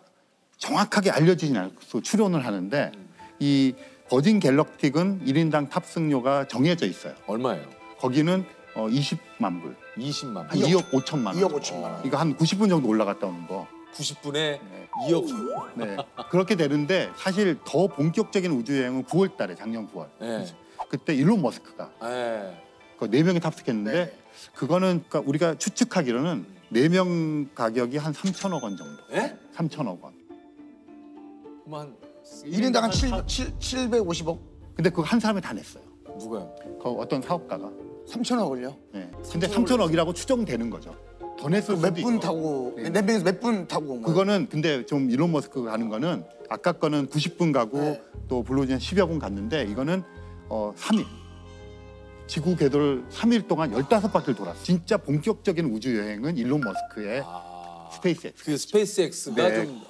정확하게 알려지진 않고 출연을 하는데 이 버진 갤럭틱은 1인당 탑승료가 정해져 있어요. 얼마예요? 거기는 20만 불. 20만 한 2억 5천만 원. 2억 5천만 원. 이거 한 90분 정도 올라갔다 오는 거. 90분에 2억. 네. 그렇게 되는데 사실 더 본격적인 우주여행은 9월 달에 작년 9월. 그때 일론 머스크가 그 4명이 탑승했는데 그거는 그러니까 우리가 추측하기로는 4명 가격이 한 3천억 원 정도. 3천억 원. 그만 1인당 한 750억? 근데 그거 한 사람이 다 냈어요. 누가요? 그 어떤 사업가가. 3천억을요? 네. 근데 3천억이라고 추정되는 거죠. 더 냈을 수도 몇 분 타고, 네 명에서 몇 분 타고 온 거예요? 그거는 근데 좀 일론 머스크가 가는 거는 아까 거는 90분 가고 또 블루오리진 10여 분 갔는데 이거는 3일. 지구 궤도를 3일 동안 15바퀴를 돌았어요. 진짜 본격적인 우주 여행은 일론 머스크의 스페이스X. 그 스페이스X가 좀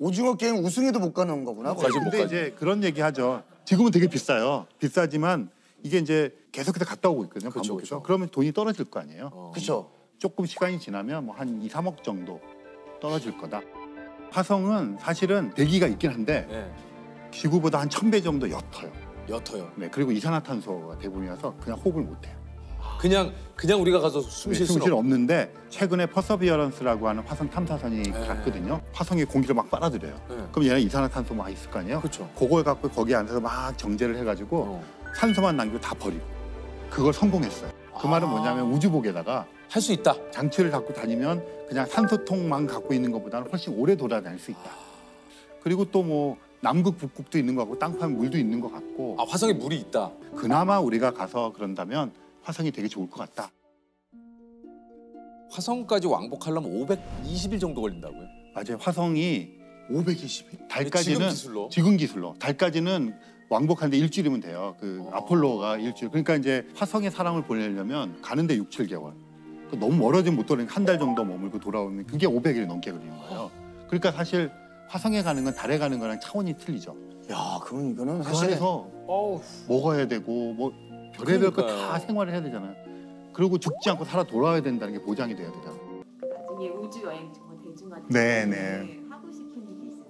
오징어 게임 우승에도 못 가는 거구나. 근데 이제 그런 얘기 하죠. 지금은 되게 비싸요. 비싸지만 이게 이제 계속해서 갔다 오고 있거든요. 반복해서. 그러면 돈이 떨어질 거 아니에요. 그렇죠. 조금 시간이 지나면 뭐 한 2, 3억 정도 떨어질 거다. 화성은 사실은 대기가 있긴 한데 지구보다 한 1000배 정도 옅어요. 네, 그리고 이산화탄소가 대부분이라서 그냥 호흡을 못 해요. 그냥 우리가 가서 숨 쉴 수는 없는데 최근에 퍼서비어런스라고 하는 화성 탐사선이 갔거든요. 화성에 공기를 막 빨아들여요. 그럼 얘는 이산화탄소 막 있을 거 아니에요. 그렇죠. 그걸 갖고 거기 앉아서 막 정제를 해가지고 산소만 남기고 다 버리고 그걸 성공했어요. 그 말은 뭐냐면 우주복에다가 할 수 있다. 장치를 갖고 다니면 그냥 산소통만 갖고 있는 것보다는 훨씬 오래 돌아다닐 수 있다. 그리고 또 뭐 남극 북극도 있는 것 같고 땅 파면 물도 있는 것 같고 아, 화성에 물이 있다. 그나마 우리가 가서 그런다면 화성이 되게 좋을 것 같다. 화성까지 왕복하려면 520일 정도 걸린다고요? 맞아요. 화성이 520일. 달까지는 지금 기술로. 달까지는 왕복하는데 일주일이면 돼요. 그 아폴로가 일주일. 그러니까 이제 화성에 사람을 보내려면 가는데 6, 7개월. 너무 멀어지면 못 돌아오니까 한 달 정도 머물고 돌아오면 그게 500일 넘게 걸리는 거예요. 그러니까 사실 화성에 가는 건 달에 가는 거랑 차원이 틀리죠. 야, 그럼 이거는 그 사실 안에서 먹어야 되고 뭐 별의별 거 다 생활을 해야 되잖아요. 그리고 죽지 않고 살아 돌아와야 된다는 게 보장이 돼야 되잖아요. 나중에 우주 여행 정말 대중화되면 네네. 하고 싶은 일이 있어요.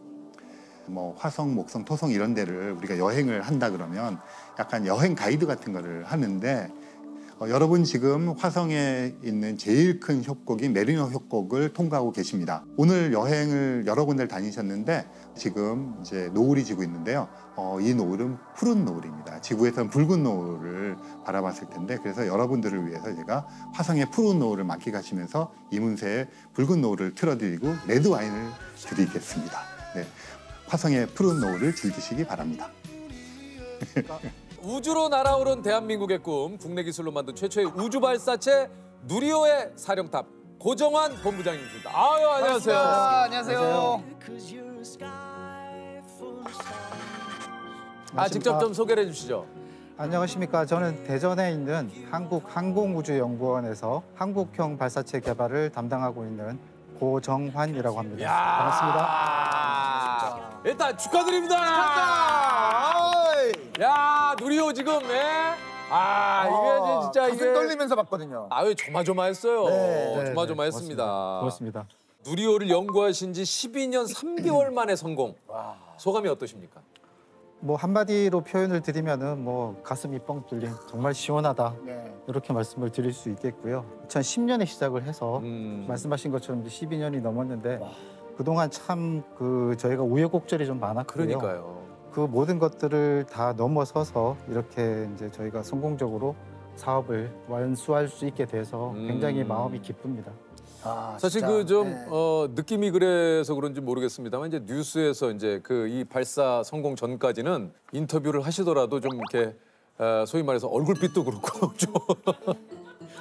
뭐 화성, 목성, 토성 이런 데를 우리가 여행을 한다 그러면 약간 여행 가이드 같은 거를 하는데 여러분 지금 화성에 있는 제일 큰 협곡인 메리너 협곡을 통과하고 계십니다. 오늘 여행을 여러 군데를 다니셨는데 지금 이제 노을이 지고 있는데요. 이 노을은 푸른 노을입니다. 지구에서는 붉은 노을을 바라봤을 텐데 그래서 여러분들을 위해서 제가 화성의 푸른 노을을 만끽하시면서 이문세의 붉은 노을을 틀어드리고 레드 와인을 드리겠습니다. 네, 화성의 푸른 노을을 즐기시기 바랍니다. 우주로 날아오른 대한민국의 꿈, 국내 기술로 만든 최초의 우주 발사체 누리호의 사령탑 고정환 본부장님입니다. 아유, 안녕하세요. 안녕하세요. 직접 좀 소개를 해주시죠. 안녕하십니까. 저는 대전에 있는 한국항공우주연구원에서 한국형 발사체 개발을 담당하고 있는 고정환이라고 합니다. 반갑습니다. 일단 축하드립니다. 야, 누리호 지금, 이게 진짜 가슴 이게 떨리면서 봤거든요. 아유, 조마조마했어요. 네, 조마조마했습니다. 고맙습니다. 누리호를 연구하신 지 12년 3개월 만에 성공. 소감이 어떠십니까? 뭐 한마디로 표현을 드리면은 뭐 가슴이 뻥 뚫린 정말 시원하다. 네. 이렇게 말씀을 드릴 수 있겠고요. 2010년에 시작을 해서 말씀하신 것처럼 이제 12년이 넘었는데 그동안 참 저희가 우여곡절이 좀 많았고요. 그러니까요. 그 모든 것들을 다 넘어서서 이렇게 이제 저희가 성공적으로 사업을 완수할 수 있게 돼서 굉장히 마음이 기쁩니다. 사실 느낌이 그래서 그런지 모르겠습니다만 이제 뉴스에서 이제 이 발사 성공 전까지는 인터뷰를 하시더라도 좀 이렇게 소위 말해서 얼굴빛도 그렇고 좀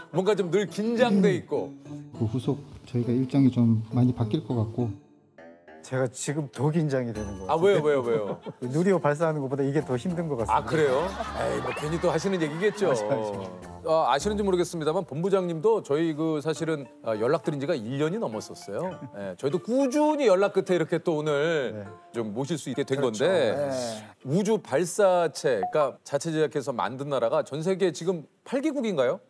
뭔가 좀 늘 긴장돼 있고. 그 후속 저희가 일정이 좀 많이 바뀔 것 같고. 제가 지금 더 긴장이 되는 거예요. 아, 왜요? 누리호 발사하는 것보다 이게 더 힘든 것 같습니다. 아, 그래요? 에이, 뭐 괜히 또 하시는 얘기겠죠. 아시는지 모르겠습니다만 본부장님도 저희 사실은 연락드린 지가 1년이 넘었었어요. 네, 저희도 꾸준히 연락 끝에 이렇게 또 오늘 좀 모실 수 있게 된 건데 우주 발사체, 그러니까 자체 제작해서 만든 나라가 전 세계 지금 8개국인가요?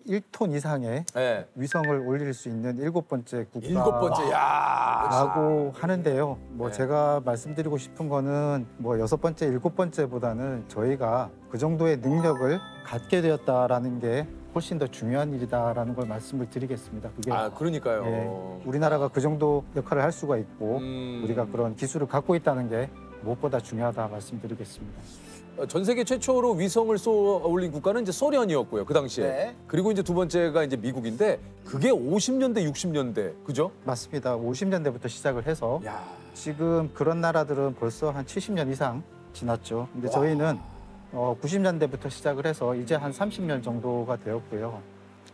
1톤 이상의 위성을 올릴 수 있는 7번째 국가. 7번째, 라고 하는데요. 뭐 제가 말씀드리고 싶은 거는 뭐 6번째, 7번째보다는 저희가 그 정도의 능력을 갖게 되었다라는 게 훨씬 더 중요한 일이다라는 걸 말씀을 드리겠습니다. 그게 그러니까요. 우리나라가 그 정도 역할을 할 수가 있고 우리가 그런 기술을 갖고 있다는 게 무엇보다 중요하다 말씀드리겠습니다. 전 세계 최초로 위성을 쏘아 올린 국가는 이제 소련이었고요, 그 당시에. 네. 그리고 이제 두 번째가 이제 미국인데 그게 50년대, 60년대, 그죠? 맞습니다. 50년대부터 시작을 해서 지금 그런 나라들은 벌써 한 70년 이상 지났죠. 근데 저희는 90년대부터 시작을 해서 이제 한 30년 정도가 되었고요.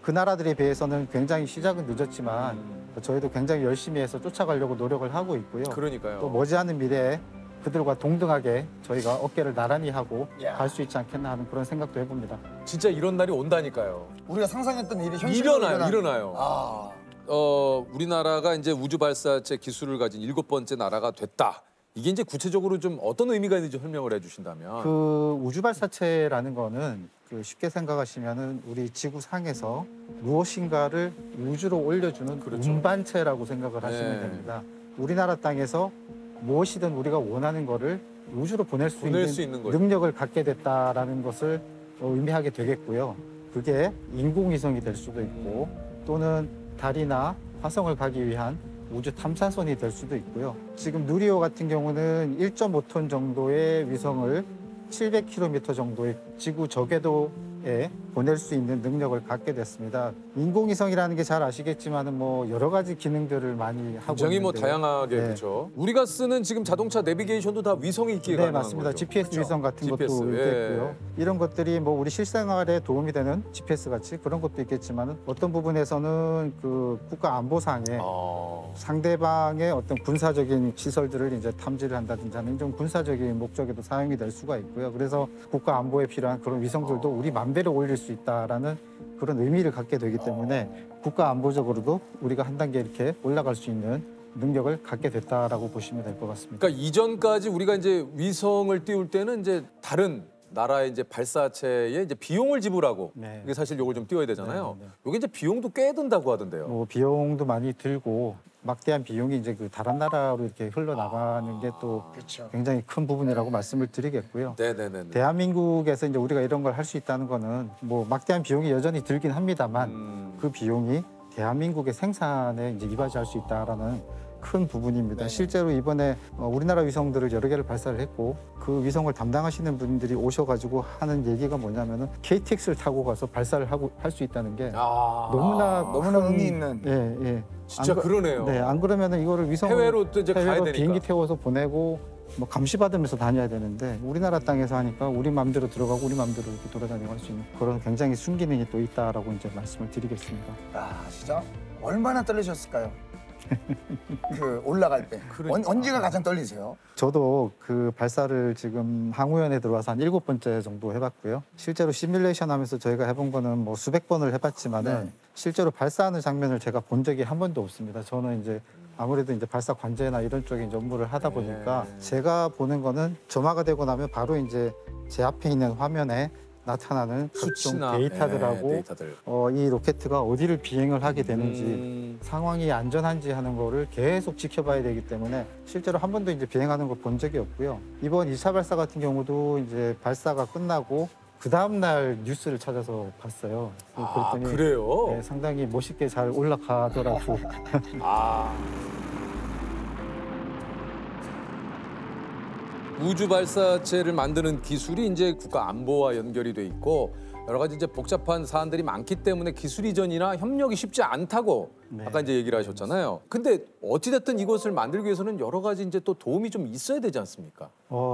그 나라들에 비해서는 굉장히 시작은 늦었지만 저희도 굉장히 열심히 해서 쫓아가려고 노력을 하고 있고요. 그러니까요. 또 머지않은 미래에 그들과 동등하게 저희가 어깨를 나란히 하고 갈 수 있지 않겠나 하는 그런 생각도 해봅니다. 진짜 이런 날이 온다니까요. 우리가 상상했던 일이 현실로 일어나요. 우리나라가 이제 우주 발사체 기술을 가진 7번째 나라가 됐다. 이게 이제 구체적으로 좀 어떤 의미가 있는지 설명을 해주신다면. 그 우주 발사체라는 거는 쉽게 생각하시면은 우리 지구상에서 무엇인가를 우주로 올려주는 운반체라고 생각을 하시면 됩니다. 우리나라 땅에서 무엇이든 우리가 원하는 거를 우주로 보낼 수 있는 능력을 갖게 됐다라는 것을 의미하게 되겠고요. 그게 인공위성이 될 수도 있고 또는 달이나 화성을 가기 위한 우주 탐사선이 될 수도 있고요. 지금 누리호 같은 경우는 1.5톤 정도의 위성을 700km 정도의 지구 저궤도에 보낼 수 있는 능력을 갖게 됐습니다. 인공위성이라는 게 잘 아시겠지만은 뭐 여러 가지 기능들을 많이 하고 굉장히 있는데요. 뭐 다양하게 네. 그렇죠. 우리가 쓰는 지금 자동차 내비게이션도 다 위성이 있기에 네, 가능한 맞습니다. 거죠. GPS 위성 같은 GPS, 것도 예. 있고요. 이런 것들이 뭐 우리 실생활에 도움이 되는 GPS 같이 그런 것도 있겠지만 어떤 부분에서는 그 국가 안보상에 상대방의 어떤 군사적인 시설들을 이제 탐지를 한다든지 하는 좀 군사적인 목적에도 사용이 될 수가 있고요. 그래서 국가 안보에 필요한 그런 위성들도 우리 맘대로 올릴 수 있다라는 그런 의미를 갖게 되기 때문에 국가 안보적으로도 우리가 한 단계 이렇게 올라갈 수 있는 능력을 갖게 됐다라고 보시면 될 것 같습니다. 그러니까 이전까지 우리가 이제 위성을 띄울 때는 이제 다른 나라의 이제 발사체에 이제 비용을 지불하고 네. 이게 사실 요걸 좀 띄워야 되잖아요. 네, 네. 요게 이제 비용도 꽤 든다고 하던데요. 뭐 비용도 많이 들고 막대한 비용이 이제 그 다른 나라로 이렇게 흘러나가는 게 또 굉장히 큰 부분이라고 말씀을 드리겠고요. 네네네. 대한민국에서 이제 우리가 이런 걸 할 수 있다는 거는 뭐 막대한 비용이 여전히 들긴 합니다만 그 비용이 대한민국의 생산에 이제 이바지할 수 있다라는 큰 부분입니다. 실제로 이번에 우리나라 위성들을 여러 개를 발사를 했고 그 위성을 담당하시는 분들이 오셔가지고 하는 얘기가 뭐냐면은 KTX를 타고 가서 발사를 하고 할 수 있다는 게 너무나 의미 있는. 예. 진짜 그러네요. 네, 안 그러면은 이거를 위성 해외로 또 이제 가야 되니까. 비행기 태워서 보내고 뭐 감시받으면서 다녀야 되는데 우리나라 땅에서 하니까 우리 마음대로 들어가고 우리 마음대로 이렇게 돌아다니고 할 수 있는 그런 굉장히 순기능이 또 있다라고 이제 말씀을 드리겠습니다. 아, 진짜 얼마나 떨리셨을까요? 그 올라갈 때. 언제가 가장 떨리세요? 저도 그 발사를 지금 항우연에 들어와서 한 7번째 정도 해봤고요. 실제로 시뮬레이션 하면서 저희가 해본 거는 뭐 수백 번을 해봤지만은 실제로 발사하는 장면을 제가 본 적이 한 번도 없습니다. 저는 이제 아무래도 이제 발사 관제나 이런 쪽에 이제 업무를 하다 보니까 제가 보는 거는 점화가 되고 나면 바로 이제 제 앞에 있는 화면에 나타나는 각종 수치나 데이터들하고 데이터들. 이 로켓가 어디를 비행을 하게 되는지 상황이 안전한지 하는 거를 계속 지켜봐야 되기 때문에 실제로 한 번도 이제 비행하는 거 본 적이 없고요. 이번 2차 발사 같은 경우도 이제 발사가 끝나고 그 다음 날 뉴스를 찾아서 봤어요. 그랬더니 그래요? 네, 상당히 멋있게 잘 올라가더라고. 우주 발사체를 만드는 기술이 이제 국가 안보와 연결이 돼 있고 여러 가지 이제 복잡한 사안들이 많기 때문에 기술 이전이나 협력이 쉽지 않다고 아까 이제 얘기를 하셨잖아요. 근데 어찌 됐든 이것을 만들기 위해서는 여러 가지 이제 또 도움이 좀 있어야 되지 않습니까?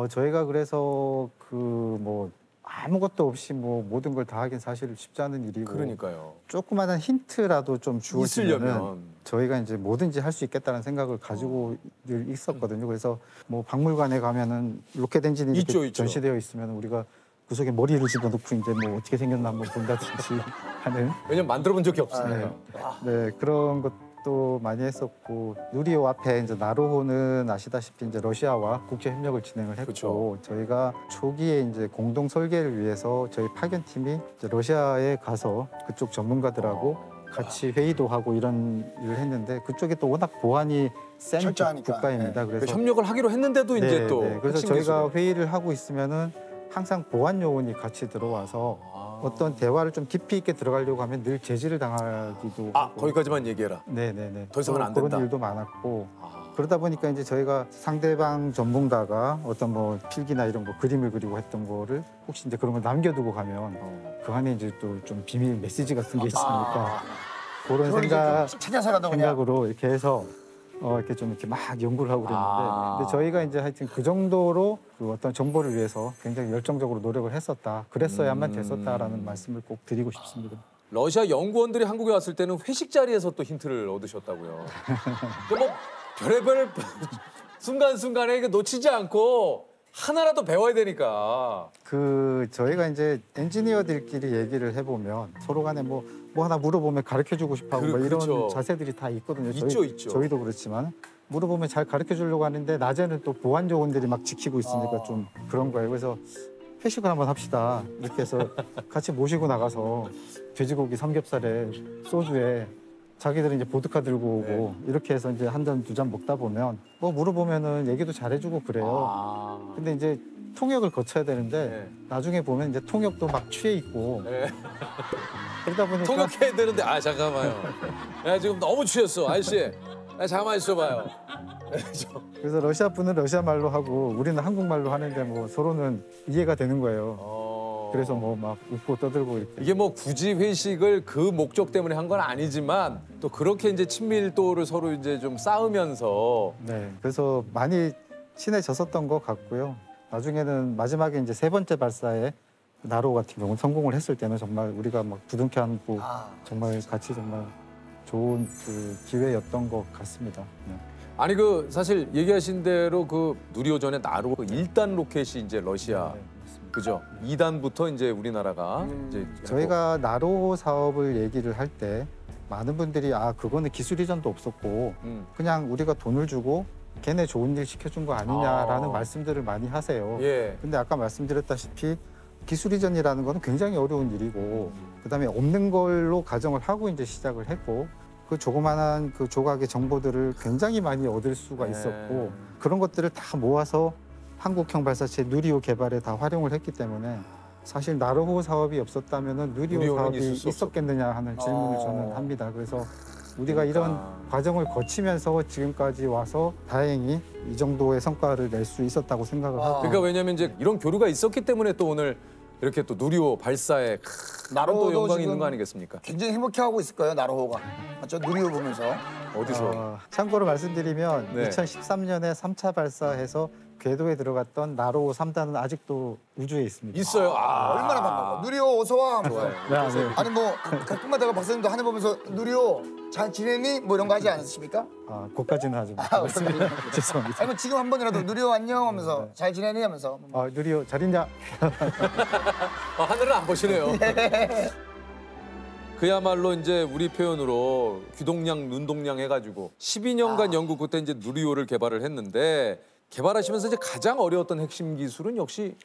저희가 그래서 그 뭐 아무것도 없이 뭐 모든 걸 다 하긴 사실 쉽지 않은 일이고 그러니까요. 조그마한 힌트라도 좀 주어지면 있으려면. 저희가 이제 뭐든지 할 수 있겠다는 생각을 가지고 늘 있었거든요. 그래서 뭐 박물관에 가면은 로켓 엔진이 이렇게 있죠. 전시되어 있으면 우리가 구석에 머리를 집어넣고 이제 뭐 어떻게 생겼나 한번 본다든지 하는 왜냐면 만들어 본 적이 없으니까. 네 그런 것도 많이 했었고 누리호 앞에 이제 나로호는 아시다시피 이제 러시아와 국제 협력을 진행을 했고 그쵸. 저희가 초기에 이제 공동 설계를 위해서 저희 파견팀이 이제 러시아에 가서 그쪽 전문가들하고 같이 회의도 하고 이런 일을 했는데 그쪽에 또 워낙 보안이 센 철저하니까. 국가입니다. 그래서 협력을 하기로 했는데도 이제 또 그래서 핵심 저희가 기술을. 회의를 하고 있으면은 항상 보안 요원이 같이 들어와서 어떤 대화를 좀 깊이 있게 들어가려고 하면 늘 제지를 당하기도 하고. 거기까지만 얘기해라. 네네네. 더 이상은 안 된다. 그런 일도 많았고 그러다 보니까 이제 저희가 상대방 전문가가 어떤 뭐 필기나 이런 거 그림을 그리고 했던 거를 혹시 이제 그런 걸 남겨두고 가면 그 안에 이제 또 좀 비밀 메시지 같은 게 있으니까 그런 그걸 이제 좀 찾아서라도 그냥. 생각으로 이렇게 해서 이렇게 좀 이렇게 막 연구를 하고 그랬는데 근데 저희가 이제 하여튼 그 정도로 그 어떤 정보를 위해서 굉장히 열정적으로 노력을 했었다. 그랬어야만 됐었다라는 말씀을 꼭 드리고 싶습니다. 러시아 연구원들이 한국에 왔을 때는 회식 자리에서 또 힌트를 얻으셨다고요. 뭐 별의별 순간순간에 이거 놓치지 않고 하나라도 배워야 되니까. 그 저희가 이제 엔지니어들끼리 얘기를 해보면 서로 간에 뭐 하나 물어보면 가르쳐주고 싶어하고 뭐 이런 그렇죠. 자세들이 다 있거든요. 있죠. 저희도 그렇지만 물어보면 잘 가르쳐주려고 하는데 낮에는 또 보안 요원들이 막 지키고 있으니까 좀 그런 거예요. 그래서 회식을 한번 합시다. 이렇게 해서 같이 모시고 나가서 돼지고기 삼겹살에 소주에 자기들은 이제 보드카 들고 오고 이렇게 해서 이제 한 잔 두 잔 먹다 보면 뭐 물어보면은 얘기도 잘해주고 그래요. 근데 이제 통역을 거쳐야 되는데 나중에 보면 이제 통역도 막 취해 있고 그러다 보니까 통역해야 되는데 잠깐만요. 야 지금 너무 취했어 아저씨. 잠깐만 있어봐요. 그래서 러시아 분은 러시아 말로 하고 우리는 한국말로 하는데 뭐 서로는 이해가 되는 거예요. 그래서 뭐 막 웃고 떠들고 이렇게. 이게 뭐 굳이 회식을 그 목적 때문에 한 건 아니지만 또 그렇게 이제 친밀도를 서로 이제 좀 쌓으면서 네, 그래서 많이 친해졌었던 것 같고요. 나중에는 마지막에 이제 세 번째 발사에 나로 같은 경우는 성공을 했을 때는 정말 우리가 막 부둥켜 안고 정말 같이 정말 좋은 그 기회였던 것 같습니다. 네. 아니 그 사실 얘기하신 대로 그 누리호 전에 나로 그 1단 로켓이 이제 러시아 네, 맞습니다. 그죠? 2단부터 이제 우리나라가 이제 저희가 나로 사업을 얘기를 할 때 많은 분들이 아 그거는 기술 이전도 없었고 그냥 우리가 돈을 주고 걔네 좋은 일 시켜준 거 아니냐라는 말씀들을 많이 하세요. 예. 근데 아까 말씀드렸다시피 기술 이전이라는 거는 굉장히 어려운 일이고 그다음에 없는 걸로 가정을 하고 이제 시작을 했고 그 조그마한 그 조각의 정보들을 굉장히 많이 얻을 수가 있었고 그런 것들을 다 모아서 한국형 발사체 누리호 개발에 다 활용을 했기 때문에 사실 나로호 사업이 없었다면은 누리호 사업이 있었겠느냐 하는 질문을 저는 합니다. 그래서 우리가 이런 과정을 거치면서 지금까지 와서 다행히 이 정도의 성과를 낼 수 있었다고 생각을 하고. 그러니까 왜냐면 이제 이런 교류가 있었기 때문에 또 오늘 이렇게 또 누리호 발사에 나로도 영광이 있는 거 아니겠습니까? 굉장히 행복해하고 있을 거예요, 나로호가. 맞죠? 누리호 보면서. 어디서? 참고로 말씀드리면 네. 2013년에 3차 발사해서 궤도에 들어갔던 나로호 3단은 아직도 우주에 있습니다. 있어요. 얼마나 반가워. 누리호 어서 와. 하면서. 네. 아니 뭐 가끔가다가 박사님도 하늘 보면서 누리호 잘 지내니? 뭐 이런 거 하지 않으십니까? 아, 그까지는 하지 못했습니다. 죄송합니다. 아니 뭐 지금 한 번이라도 누리호 안녕 하면서 잘 지내니? 하면서. 아, 누리호 잘 있냐? 하늘을 안 보시네요. 그야말로 이제 우리 표현으로 귀동냥, 눈동냥 해가지고 12년간 영국 그때 이제 누리호를 개발을 했는데 개발하시면서 이제 가장 어려웠던 핵심 기술은 역시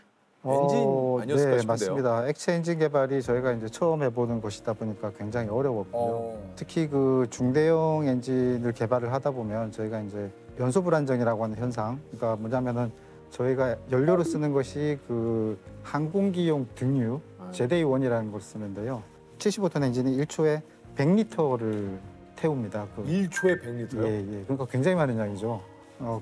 엔진 아니었을까 네, 싶은데요. 맞습니다. 액체 엔진 개발이 저희가 이제 처음 해보는 것이다 보니까 굉장히 어려웠고요. 특히 그 중대형 엔진을 개발을 하다 보면 저희가 이제 연소 불안정이라고 하는 현상, 그러니까 뭐냐면은 저희가 연료로 쓰는 것이 그 항공기용 등유 제데이1이라는 걸 쓰는데요. 75톤 엔진이 1초에 100리터를 태웁니다. 1초에 100리터요? 예. 그러니까 굉장히 많은 양이죠.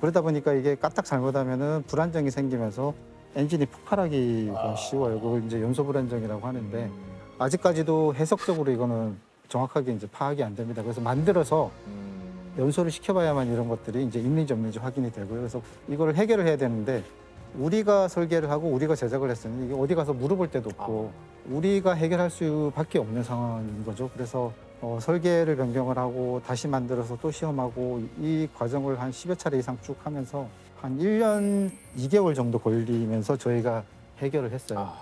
그러다 보니까 이게 까딱 잘못하면은 불안정이 생기면서 엔진이 폭발하기가 쉬워요. 그걸 이제 연소 불안정이라고 하는데 아직까지도 해석적으로 이거는 정확하게 이제 파악이 안 됩니다. 그래서 만들어서 연소를 시켜봐야만 이런 것들이 이제 있는지 없는지 확인이 되고요. 그래서 이거를 해결을 해야 되는데 우리가 설계를 하고 우리가 제작을 했으니 이게 어디 가서 물어볼 데도 없고 우리가 해결할 수밖에 없는 상황인 거죠. 그래서 설계를 변경을 하고 다시 만들어서 또 시험하고 이 과정을 한 10여 차례 이상 쭉 하면서 한 1년 2개월 정도 걸리면서 저희가 해결을 했어요.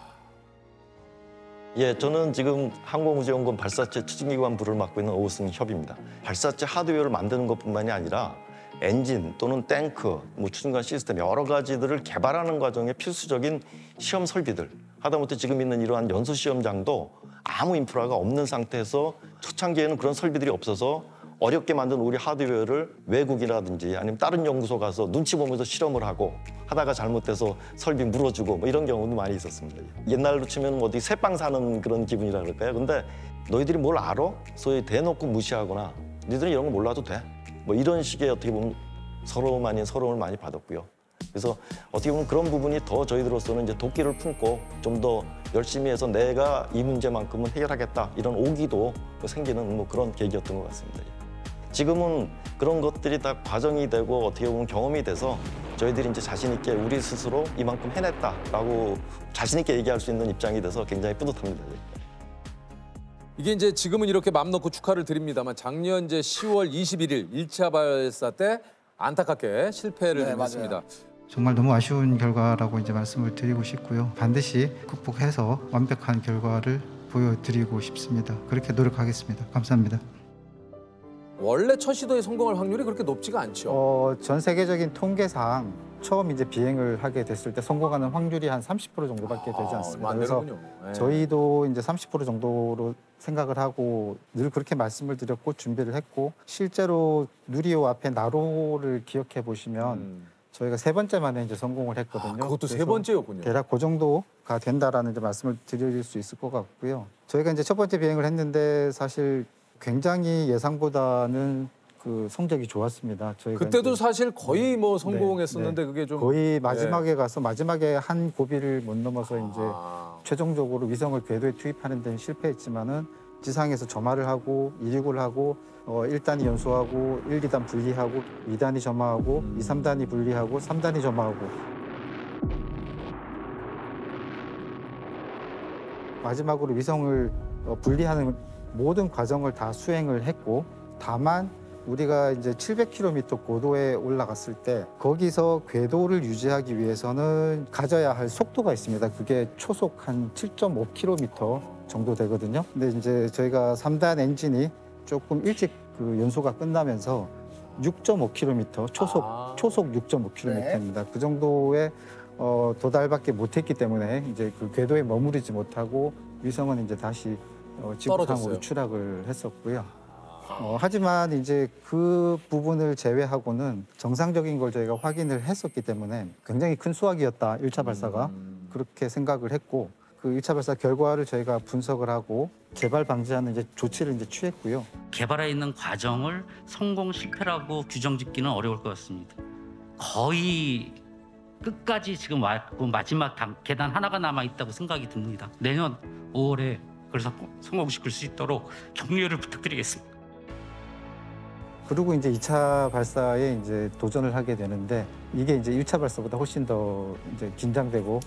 예, 저는 지금 항공우주연구원 발사체 추진기관 부를 맡고 있는 오승협입니다. 발사체 하드웨어를 만드는 것뿐만이 아니라 엔진 또는 탱크, 추진관 시스템 여러 가지들을 개발하는 과정에 필수적인 시험 설비들, 하다못해 지금 있는 이러한 연소 시험장도 아무 인프라가 없는 상태에서 초창기에는 그런 설비들이 없어서 어렵게 만든 우리 하드웨어를 외국이라든지 아니면 다른 연구소 가서 눈치 보면서 실험을 하고 하다가 잘못돼서 설비 물어주고 뭐 이런 경우도 많이 있었습니다. 옛날로 치면 어디 새빵 사는 그런 기분이라 그럴까요? 근데 너희들이 뭘 알아? 소위 대놓고 무시하거나 너희들은 이런 거 몰라도 돼. 뭐 이런 식의 어떻게 보면 서로움을 많이 받았고요. 그래서 어떻게 보면 그런 부분이 더 저희들로서는 이제 도끼를 품고 좀 더 열심히 해서 내가 이 문제만큼은 해결하겠다 이런 오기도 생기는 뭐 그런 계기였던 것 같습니다. 지금은 그런 것들이 다 과정이 되고 어떻게 보면 경험이 돼서 저희들이 이제 자신 있게 우리 스스로 이만큼 해냈다라고 자신 있게 얘기할 수 있는 입장이 돼서 굉장히 뿌듯합니다. 이게 이제 지금은 이렇게 맘 놓고 축하를 드립니다만 작년 이제 10월 21일 1차 발사 때 안타깝게 실패를 좀 했습니다. 정말 너무 아쉬운 결과라고 이제 말씀을 드리고 싶고요. 반드시 극복해서 완벽한 결과를 보여드리고 싶습니다. 그렇게 노력하겠습니다. 감사합니다. 원래 첫 시도에 성공할 확률이 그렇게 높지가 않죠. 전 세계적인 통계상 처음 이제 비행을 하게 됐을 때 성공하는 확률이 한 30% 정도밖에 되지 않습니다. 그래서 저희도 이제 30% 정도로 생각을 하고 늘 그렇게 말씀을 드렸고 준비를 했고 실제로 누리호 앞에 나로를 기억해 보시면 저희가 세 번째 만에 이제 성공을 했거든요. 그것도 세 번째였군요. 대략 그 정도가 된다라는 이제 말씀을 드릴 수 있을 것 같고요. 저희가 이제 첫 번째 비행을 했는데 사실 굉장히 예상보다는 그 성적이 좋았습니다. 저희가 그때도 이제 사실 거의 뭐 성공했었는데 그게 좀 거의 마지막에 가서 마지막에 한 고비를 못 넘어서 이제 최종적으로 위성을 궤도에 투입하는 데는 실패했지만은 지상에서 점화를 하고 이륙을 하고 1단이 연소하고 1, 2단 분리하고 2단이 점화하고 2, 3단이 분리하고 3단이 점화하고 마지막으로 위성을 분리하는 모든 과정을 다 수행을 했고 다만 우리가 이제 700km 고도에 올라갔을 때 거기서 궤도를 유지하기 위해서는 가져야 할 속도가 있습니다. 그게 초속 한 7.5km 정도 되거든요. 근데 이제 저희가 3단 엔진이 조금 일찍 그 연소가 끝나면서 6.5km 초속 6.5km입니다. 그 정도의 도달밖에 못했기 때문에 이제 그 궤도에 머무르지 못하고 위성은 이제 다시 지구상으로 추락을 했었고요. 하지만 이제 그 부분을 제외하고는 정상적인 걸 저희가 확인을 했었기 때문에 굉장히 큰 수확이었다, 1차 발사가. 그렇게 생각을 했고 그 1차 발사 결과를 저희가 분석을 하고 개발 방지하는 이제 조치를 이제 취했고요. 개발해 있는 과정을 성공 실패라고 규정짓기는 어려울 것 같습니다. 거의 끝까지 지금 왔고 마지막 계단 하나가 남아 있다고 생각이 듭니다. 내년 5월에 그래서 성공시킬 수 있도록 격려를 부탁드리겠습니다. 그리고 이제 2차 발사에 이제 도전을 하게 되는데 이게 이제 1차 발사보다 훨씬 더 이제 긴장되고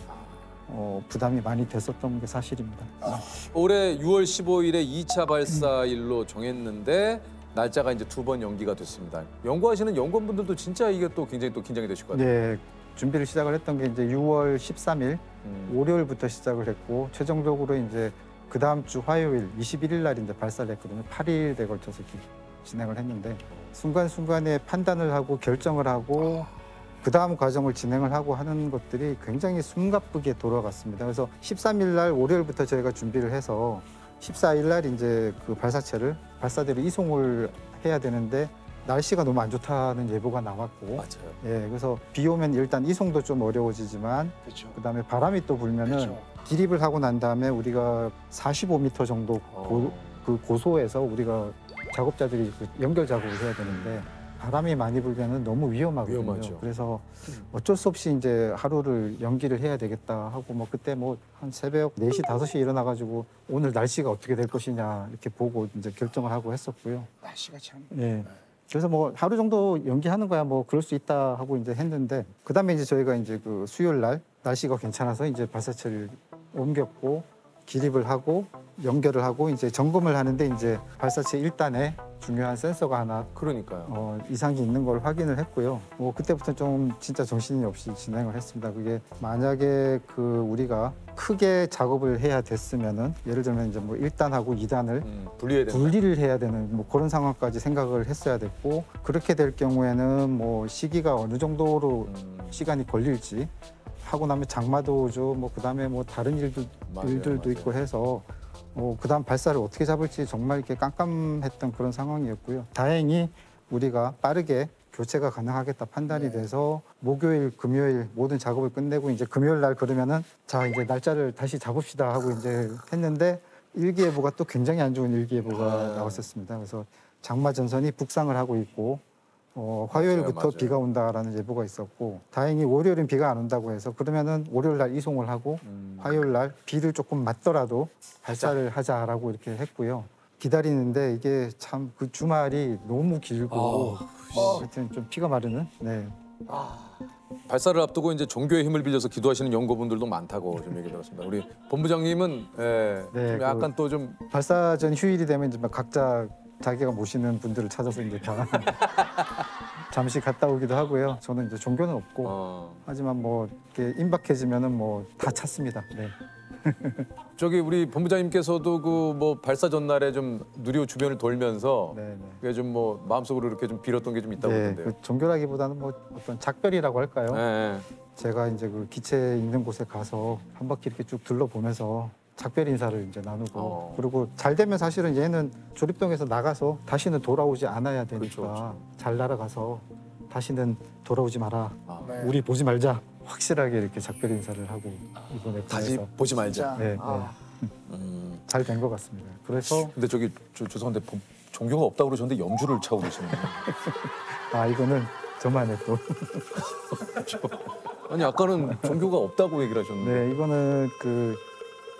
부담이 많이 됐었던 게 사실입니다. 올해 6월 15일에 2차 발사일로 정했는데 날짜가 이제 2번 연기가 됐습니다. 연구하시는 연구원분들도 진짜 이게 또 굉장히 또 긴장이 되실 것 같아요. 네, 준비를 시작을 했던 게 이제 6월 13일 월요일부터 시작을 했고 최종적으로 이제 그 다음 주 화요일 21일 날 이제 발사를 했거든요. 8일에 걸쳐서 진행을 했는데 순간순간에 판단을 하고 결정을 하고 그 다음 과정을 진행을 하고 하는 것들이 굉장히 숨가쁘게 돌아갔습니다. 그래서 13일 날 월요일부터 저희가 준비를 해서 14일 날 이제 그 발사체를 발사대로 이송을 해야 되는데 날씨가 너무 안 좋다는 예보가 나왔고 맞아요. 예, 그래서 비 오면 일단 이송도 좀 어려워지지만 그다음에 바람이 또 불면은 기립을 하고 난 다음에 우리가 45m 정도 그 고소에서 우리가 작업자들이 그 연결 작업을 해야 되는데 바람이 많이 불면은 너무 위험하거든요. 위험하죠. 그래서 어쩔 수 없이 이제 하루를 연기를 해야 되겠다 하고 뭐 그때 뭐 한 새벽 4시, 5시에 일어나가지고 오늘 날씨가 어떻게 될 것이냐 이렇게 보고 이제 결정을 하고 했었고요. 날씨가 참. 예. 그래서 뭐 하루 정도 연기하는 거야 뭐 그럴 수 있다 하고 이제 했는데 그다음에 이제 저희가 이제 그 수요일 날 날씨가 괜찮아서 이제 발사체를 옮겼고 기립을 하고 연결을 하고 이제 점검을 하는데 이제 발사체 1단에 중요한 센서가 하나 그러니까요. 이상이 있는 걸 확인을 했고요. 뭐 그때부터 좀 진짜 정신이 없이 진행을 했습니다. 그게 만약에 그 우리가 크게 작업을 해야 됐으면은 예를 들면 이제 뭐 1단하고 2단을 분리를 해야 되는 뭐 그런 상황까지 생각을 했어야 됐고 그렇게 될 경우에는 뭐 시기가 어느 정도로 시간이 걸릴지 하고 나면 장마도 오죠. 뭐 그다음에 뭐 다른 일들도 있고 해서 그다음 발사를 어떻게 잡을지 정말 이렇게 깜깜했던 그런 상황이었고요. 다행히 우리가 빠르게 교체가 가능하겠다 판단이 돼서 목요일, 금요일 모든 작업을 끝내고 이제 금요일 날 그러면은 자 이제 날짜를 다시 잡읍시다 하고 이제 했는데 일기예보가 또 굉장히 안 좋은 일기예보가 나왔었습니다. 그래서 장마 전선이 북상을 하고 있고 화요일부터 맞아요. 비가 온다라는 예보가 있었고 다행히 월요일은 비가 안 온다고 해서 그러면은 월요일 날 이송을 하고 화요일 날 비를 조금 맞더라도 발사를 하자라고 이렇게 했고요. 기다리는데 이게 참 그 주말이 너무 길고 하여튼 좀 피가 마르는 네. 발사를 앞두고 이제 종교의 힘을 빌려서 기도하시는 연구분들도 많다고 좀 얘기 들었습니다. 우리 본부장님은 좀 약간 또 좀 발사 전 휴일이 되면 이제 막 각자 자기가 모시는 분들을 찾아서 이제 다 잠시 갔다 오기도 하고요. 저는 이제 종교는 없고 하지만 뭐 이렇게 임박해지면은 뭐 다 찾습니다. 네. 저기 우리 본부장님께서도 그 뭐 발사 전날에 좀 누리호 주변을 돌면서 그게 좀 뭐 마음속으로 이렇게 좀 빌었던 게 좀 있다고 하던데요. 그 종교라기보다는 뭐 어떤 작별이라고 할까요? 네. 제가 이제 그 기체 있는 곳에 가서 한 바퀴 이렇게 쭉 둘러보면서 작별 인사를 이제 나누고 그리고 잘 되면 사실은 얘는 조립동에서 나가서 다시는 돌아오지 않아야 되니까 그렇죠. 잘 날아가서 다시는 돌아오지 마라. 우리 보지 말자. 확실하게 이렇게 작별 인사를 하고 이번에 다시 보지 말자. 네, 잘 된 것 같습니다. 그래서 근데 저기 죄송한데 종교가 없다고 그러셨는데 염주를 차고 계시네요. 아, 이거는 저만의 또. 아니 아까는 종교가 없다고 얘기를 하셨는데. 네, 이거는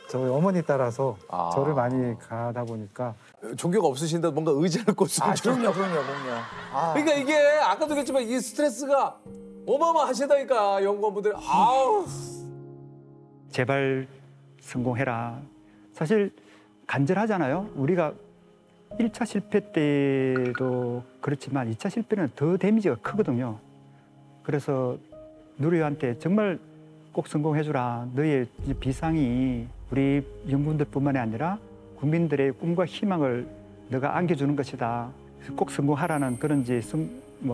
저희 어머니 따라서 아. 절을 많이 가다 보니까. 종교가 없으신데 뭔가 의지할 곳을 그럼요. 아. 그러니까 이게 아까도 그랬지만 이 스트레스가 어마어마하시다니까 연구원분들. 아우. 제발 성공해라. 사실 간절하잖아요. 우리가 1차 실패 때도 그렇지만 2차 실패는 더 데미지가 크거든요. 그래서 누리호한테 정말 꼭 성공해주라. 너의 비상이 우리 연구원들뿐만이 아니라 국민들의 꿈과 희망을 너가 안겨주는 것이다. 그래서 꼭 성공하라는 그런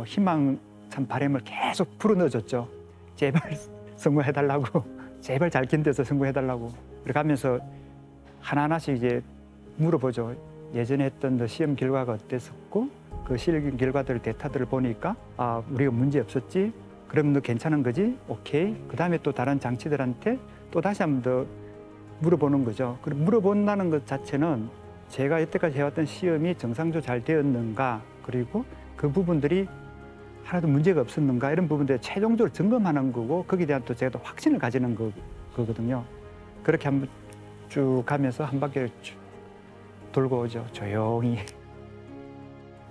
희망 참 바람을 계속 불어넣어줬죠. 제발 성공해달라고. 제발 잘 견뎌서 성공해달라고. 그렇게 하면서 하나하나씩 이제 물어보죠. 예전에 했던 시험 결과가 어땠었고 그 시험 결과들 데이터들을 보니까 아, 우리가 문제 없었지? 그럼 너 괜찮은 거지? 오케이. 그다음에 또 다른 장치들한테 또 다시 한 번 더 물어보는 거죠. 그리고 물어본다는 것 자체는 제가 여태까지 해왔던 시험이 정상적으로 잘 되었는가, 그리고 그 부분들이 하나도 문제가 없었는가, 이런 부분들을 최종적으로 점검하는 거고, 거기에 대한 또 제가 또 확신을 가지는 거거든요. 그렇게 한번 쭉 가면서 한 바퀴를 쭉 돌고 오죠. 조용히.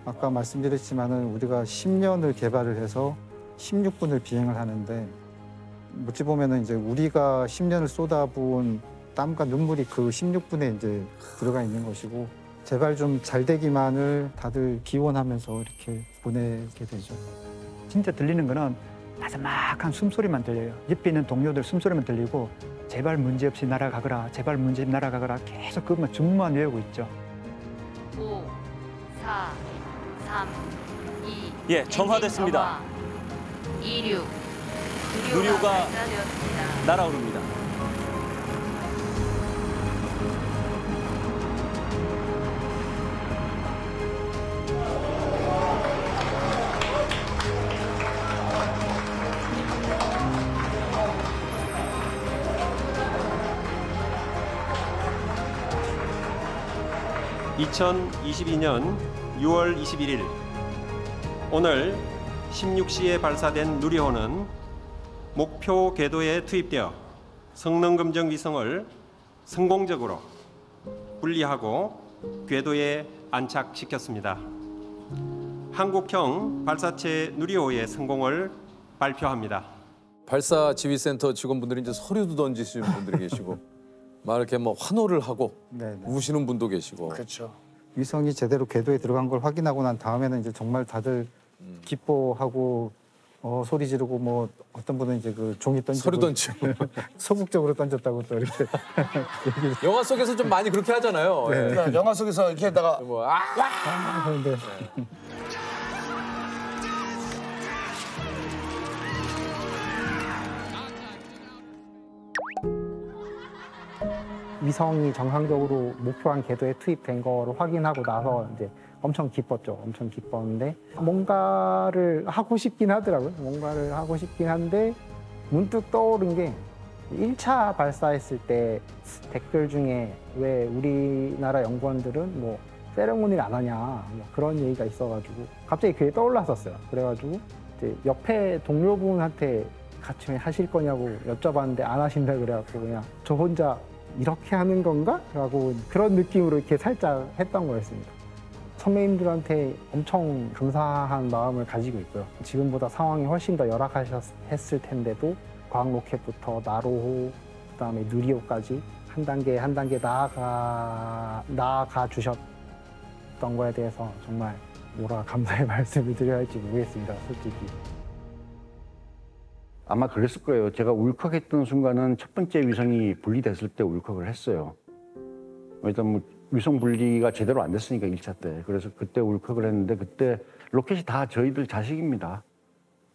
아까 말씀드렸지만은 우리가 10년을 개발을 해서 16분을 비행을 하는데, 어찌 보면은 이제 우리가 10년을 쏟아부은 땀과 눈물이 그 16분에 이제 들어가 있는 것이고, 제발 좀 잘 되기만을 다들 기원하면서 이렇게 보내게 되죠. 진짜 들리는 거는 나지막한 숨소리만 들려요. 옆에 있는 동료들 숨소리만 들리고, 제발 문제없이 날아가거라, 제발 문제없이 날아가거라, 계속 그것만 주문만 외우고 있죠. 5, 4, 3, 2. 예, 정화됐습니다. 26. 누리호가 날아오릅니다. (2022년 6월 21일) 오늘 16시에 발사된 누리호는 목표 궤도에 투입되어 성능 검정 위성을 성공적으로 분리하고 궤도에 안착시켰습니다. 한국형 발사체 누리호의 성공을 발표합니다. 발사 지휘센터 직원분들이 이제 서류도 던지시는 분들이 계시고 막 이렇게 뭐 환호를 하고 우시는 분도 계시고. 그렇죠. 위성이 제대로 궤도에 들어간 걸 확인하고 난 다음에는 이제 정말 다들 기뻐하고 소리 지르고, 뭐 어떤 분은 이제 그 종이 던지고 서류 던지고 소극적으로 던졌다고 또 이렇게 영화 속에서 좀 많이 그렇게 하잖아요. 네. 그러니까 영화 속에서 이렇게 했다가 뭐 하는데 위성이 정상적으로 목표한 궤도에 투입된 거를 확인하고 나서 이제 엄청 기뻤죠. 엄청 기뻤는데 뭔가를 하고 싶긴 하더라고요. 뭔가를 하고 싶긴 한데 문득 떠오른 게 1차 발사했을 때 댓글 중에 왜 우리나라 연구원들은 뭐 세레모니를 안 하냐 뭐 그런 얘기가 있어가지고 갑자기 그게 떠올랐었어요. 그래가지고 이제 옆에 동료분한테 같이 하실 거냐고 여쭤봤는데 안 하신다 그래갖고 그냥 저 혼자 이렇게 하는 건가? 라고 그런 느낌으로 이렇게 살짝 했던 거였습니다. 선배님들한테 엄청 감사한 마음을 가지고 있고요. 지금보다 상황이 훨씬 더 열악하셨을 텐데도 과학 로켓부터 나로호, 그다음에 누리호까지 한 단계 한 단계 나아가 주셨던 거에 대해서 정말 뭐라 감사의 말씀을 드려야 할지 모르겠습니다, 솔직히. 아마 그랬을 거예요. 제가 울컥했던 순간은 첫 번째 위성이 분리됐을 때 울컥을 했어요. 일단 뭐 위성 분리가 제대로 안 됐으니까 1차 때. 그래서 그때 울컥을 했는데 그때 로켓이 다 저희들 자식입니다.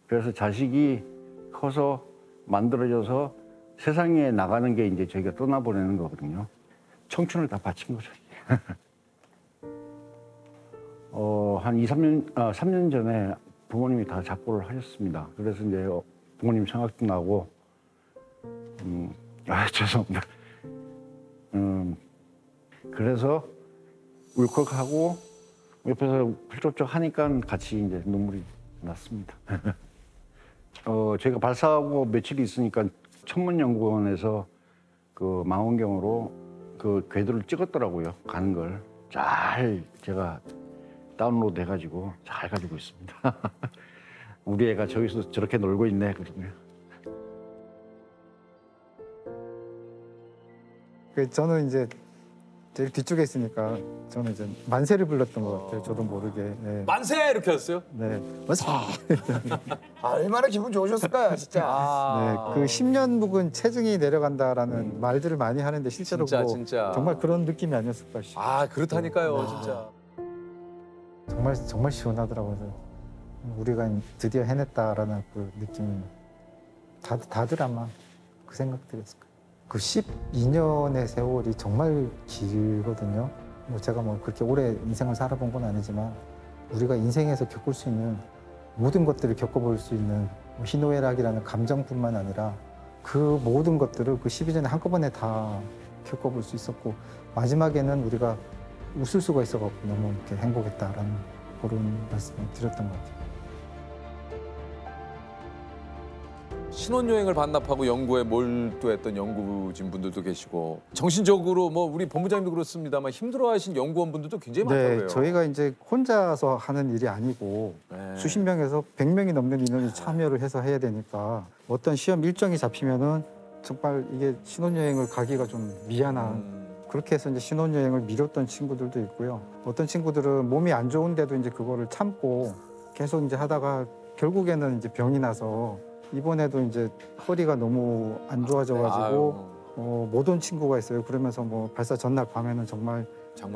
그래서 자식이 커서 만들어져서 세상에 나가는 게 이제 저희가 떠나보내는 거거든요. 청춘을 다 바친 거죠. 한 3년 전에 부모님이 다 작고를 하셨습니다. 그래서 이제 부모님 생각도 나고, 죄송합니다. 그래서 울컥하고 옆에서 훌쩍훌쩍 하니까 같이 이제 눈물이 났습니다. 제가 발사하고 며칠 있으니까 천문연구원에서 그 망원경으로 그 궤도를 찍었더라고요. 가는 걸 잘 제가 다운로드 해가지고 잘 가지고 있습니다. 우리 애가 저기서 저렇게 놀고 있네 그러고요. 저는 이제 제일 뒤쪽에 있으니까 저는 이제 만세를 불렀던 것 같아요. 저도 모르게. 네. 만세 이렇게 했어요? 네. 만세. 얼마나 기분 좋으셨을까요, 진짜. 네. 그 10년 묵은 체증이 내려간다라는 말들을 많이 하는데 실제로 진짜. 정말 그런 느낌이 아니었을까 싶어요. 아 그렇다니까요, 진짜. 정말 시원하더라고요. 우리가 드디어 해냈다라는 그 느낌이 다들 아마 그 생각들이었을 거예요. 그 12년의 세월이 정말 길거든요. 뭐 제가 뭐 그렇게 오래 인생을 살아본 건 아니지만 우리가 인생에서 겪을 수 있는 모든 것들을 겪어볼 수 있는 희노애락이라는 감정뿐만 아니라 그 모든 것들을 그 12년에 한꺼번에 다 겪어볼 수 있었고 마지막에는 우리가 웃을 수가 있어갖고 너무 이렇게 행복했다라는 그런 말씀을 드렸던 것 같아요. 신혼여행을 반납하고 연구에 몰두했던 연구진 분들도 계시고 정신적으로 뭐 우리 본부장님도 그렇습니다만 힘들어하신 연구원분들도 굉장히 많다고요. 네, 저희가 이제 혼자서 하는 일이 아니고 수십 명에서 100명이 넘는 인원이 참여를 해서 해야 되니까 어떤 시험 일정이 잡히면은 정말 이게 신혼여행을 가기가 좀 미안한 그렇게 해서 이제 신혼여행을 미뤘던 친구들도 있고요. 어떤 친구들은 몸이 안 좋은데도 이제 그거를 참고 계속 이제 하다가 결국에는 이제 병이 나서 이번에도 이제 허리가 너무 안 좋아져가지고 못 온 친구가 있어요. 그러면서 뭐 발사 전날 밤에는 정말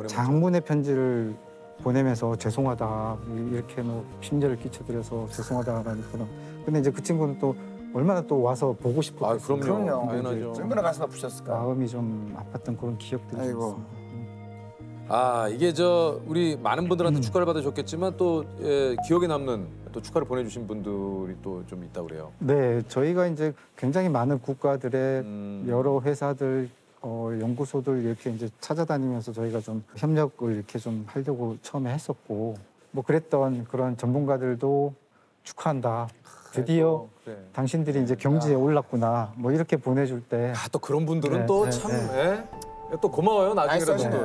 장문의 편지를 보내면서 죄송하다 이렇게 뭐 심려를 끼쳐드려서 죄송하다라는 그런. 근데 이제 그 친구는 또 얼마나 또 와서 보고 싶었어요. 그럼요. 얼마나 가슴 아프셨을까. 마음이 좀 아팠던 그런 기억들이 있습니다. 아 이게 우리 많은 분들한테 축하를 받으셨겠지만 또 기억에 남는 또 축하를 보내주신 분들이 또 좀 있다고 그래요. 네, 저희가 이제 굉장히 많은 국가들의 여러 회사들, 연구소들 이렇게 이제 찾아다니면서 저희가 좀 협력을 이렇게 좀 하려고 처음에 했었고 뭐 그랬던 그런 전문가들도 축하한다. 드디어 당신들이 이제 경지에 올랐구나. 뭐 이렇게 보내줄 때. 또 그런 분들은 또 참. 또 고마워요 나중에라도.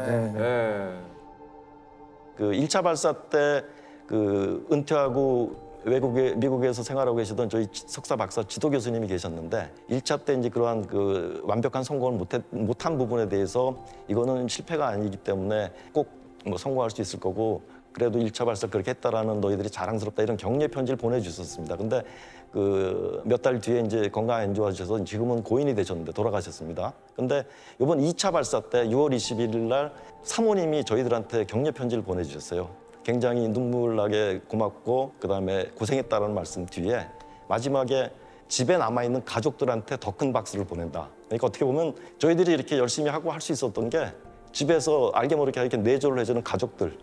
그 1차 발사 때 그 은퇴하고 미국에서 생활하고 계시던 저희 석사 박사 지도 교수님이 계셨는데 1차 때 이제 그러한 그 완벽한 성공을 못한 부분에 대해서 이거는 실패가 아니기 때문에 꼭 뭐 성공할 수 있을 거고 그래도 1차 발사 그렇게 했다라는 너희들이 자랑스럽다 이런 격려 편지를 보내주셨습니다. 근데 그 몇 달 뒤에 이제 건강이 안 좋아지셔서 지금은 고인이 되셨는데 돌아가셨습니다. 근데 이번 2차 발사 때 6월 21일 날 사모님이 저희들한테 격려 편지를 보내주셨어요. 굉장히 눈물나게 고맙고 그다음에 고생했다라는 말씀 뒤에 마지막에 집에 남아있는 가족들한테 더 큰 박수를 보낸다. 그러니까 어떻게 보면 저희들이 이렇게 열심히 하고 할 수 있었던 게 집에서 알게 모르게 이렇게 내조를 해주는 가족들이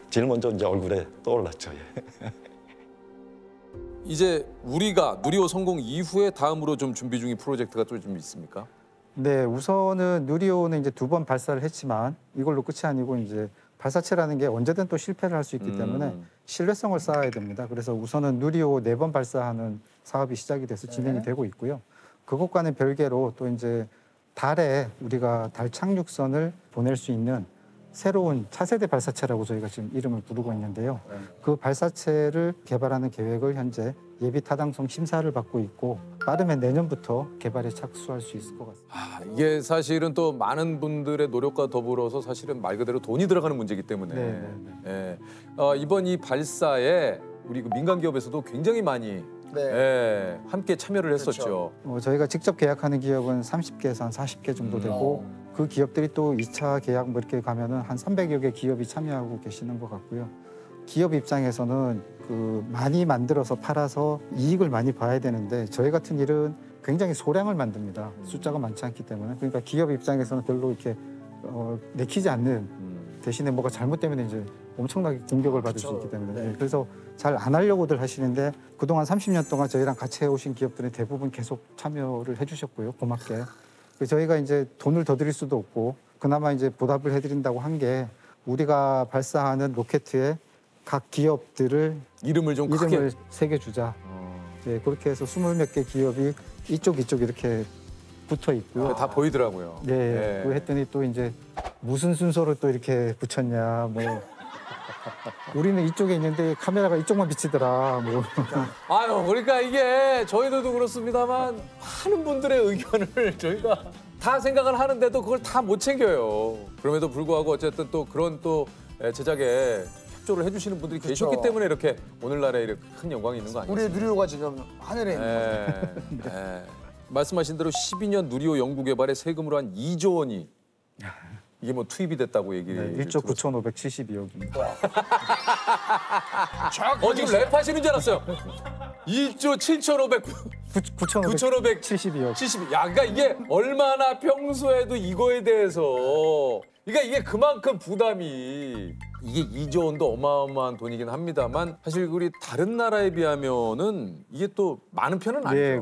제일 먼저 이제 얼굴에 떠올랐죠. 이제 우리가 누리호 성공 이후에 다음으로 좀 준비 중인 프로젝트가 또 좀 있습니까? 네, 우선은 누리호는 이제 2번 발사를 했지만 이걸로 끝이 아니고 이제 발사체라는 게 언제든 또 실패를 할 수 있기 때문에 신뢰성을 쌓아야 됩니다. 그래서 우선은 누리호 4번 발사하는 사업이 시작이 돼서 진행이 되고 있고요. 그것과는 별개로 또 이제 달에 우리가 달 착륙선을 보낼 수 있는 새로운 차세대 발사체라고 저희가 지금 이름을 부르고 있는데요. 그 발사체를 개발하는 계획을 현재 예비 타당성 심사를 받고 있고 빠르면 내년부터 개발에 착수할 수 있을 것 같습니다. 이게 사실은 또 많은 분들의 노력과 더불어서 사실은 말 그대로 돈이 들어가는 문제이기 때문에 이번 이 발사에 우리 그 민간 기업에서도 굉장히 많이 함께 참여를 했었죠. 저희가 직접 계약하는 기업은 30개에서 한 40개 정도 되고 그 기업들이 또 2차 계약 뭐 이렇게 가면은 한 300여 개 기업이 참여하고 계시는 것 같고요. 기업 입장에서는 그 많이 만들어서 팔아서 이익을 많이 봐야 되는데 저희 같은 일은 굉장히 소량을 만듭니다. 숫자가 많지 않기 때문에. 그러니까 기업 입장에서는 별로 이렇게 내키지 않는 대신에 뭐가 잘못되면 이제 엄청나게 공격을 받을 수 있기 때문에 그래서 잘 안 하려고들 하시는데 그동안 30년 동안 저희랑 같이 해오신 기업들은 대부분 계속 참여를 해주셨고요. 고맙게. 저희가 이제 돈을 더 드릴 수도 없고 그나마 이제 보답을 해드린다고 한 게 우리가 발사하는 로켓에 각 기업들을 이름을 좀 크게 새겨주자. 네, 그렇게 해서 20몇 개 기업이 이쪽 이렇게 붙어 있고요. 다 보이더라고요. 네, 그 했더니 또 이제 무슨 순서로 또 이렇게 붙였냐. 뭐 우리는 이쪽에 있는데 카메라가 이쪽만 비치더라. 뭐. 아유, 그러니까 이게 저희들도 그렇습니다만 많은 분들의 의견을 저희가 다 생각을 하는데도 그걸 다 못 챙겨요. 그럼에도 불구하고 어쨌든 또 그런 또 제작에 협조를 해주시는 분들이 계셨기 때문에 이렇게 오늘날에 이렇게 큰 영광이 있는 거 아니에요? 우리의 누리호가 지금 하늘에 있는 거죠. 말씀하신 대로 12년 누리호 연구 개발에 세금으로 한 2조 원이 이게 뭐 투입이 됐다고 얘기를. 네, 1조 9,572억입니다. 지금 랩하시는 줄 알았어요. 1조 9,572억. 72. 야, 그러니까 이게 얼마나 평소에도 이거에 대해서 그러니까 이게 그만큼 부담이 이게 2조 원도 어마어마한 돈이긴 합니다만 사실 우리 다른 나라에 비하면은 이게 또 많은 편은 아니죠. 네,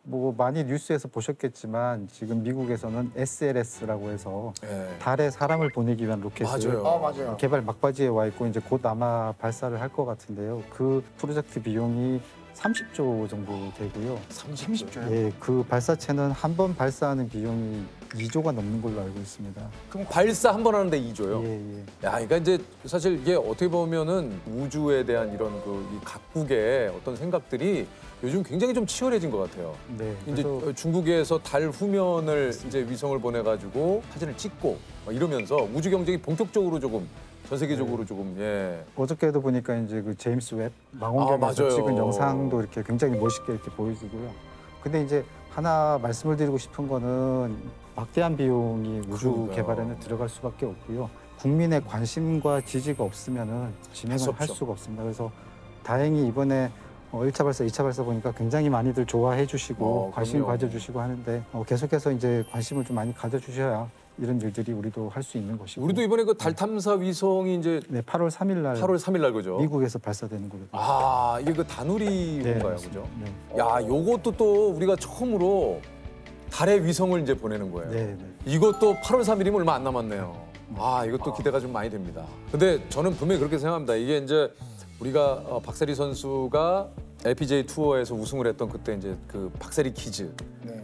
뭐 많이 뉴스에서 보셨겠지만 지금 미국에서는 SLS라고 해서 달에 사람을 보내기 위한 로켓을 맞아요. 개발 막바지에 와 있고 이제 곧 아마 발사를 할 것 같은데요. 그 프로젝트 비용이 30조 정도 되고요. 30조요? 예, 그 발사체는 한 번 발사하는 비용이 2조가 넘는 걸로 알고 있습니다. 그럼 발사 한 번 하는데 2조요? 예. 야, 그러니까 이제 사실 이게 어떻게 보면은 우주에 대한 이런 이 각국의 어떤 생각들이 요즘 굉장히 좀 치열해진 것 같아요. 네. 이제 중국에서 달 후면을 이제 위성을 보내가지고 사진을 찍고 막 이러면서 우주 경쟁이 본격적으로 조금 전 세계적으로 조금 어저께도 보니까 이제 그 제임스 웹 망원경에서 찍은 영상도 이렇게 굉장히 멋있게 이렇게 보여주고요. 근데 이제 하나 말씀을 드리고 싶은 거는 막대한 비용이 우주 개발에는 들어갈 수밖에 없고요. 국민의 관심과 지지가 없으면은 진행을 할 수가 없습니다. 그래서 다행히 이번에 1차 발사, 2차 발사 보니까 굉장히 많이들 좋아해 주시고 관심 가져주시고 하는데 계속해서 이제 관심을 좀 많이 가져주셔야 이런 일들이 우리도 할 수 있는 것이고. 우리도 이번에 그 달 탐사 위성이 이제 8월 3일 날. 8월 3일 날 그죠? 미국에서 발사되는 거거든요. 아, 이게 그 다누리인가요, 그죠? 네. 야, 요것도 또 우리가 처음으로 달에 위성을 이제 보내는 거예요. 네. 이것도 8월 3일이면 얼마 안 남았네요. 아, 이것도 기대가 좀 많이 됩니다. 근데 저는 분명히 그렇게 생각합니다. 이게 이제 우리가 박세리 선수가 LPGA 투어에서 우승을 했던 그때 이제 그 박세리 퀴즈.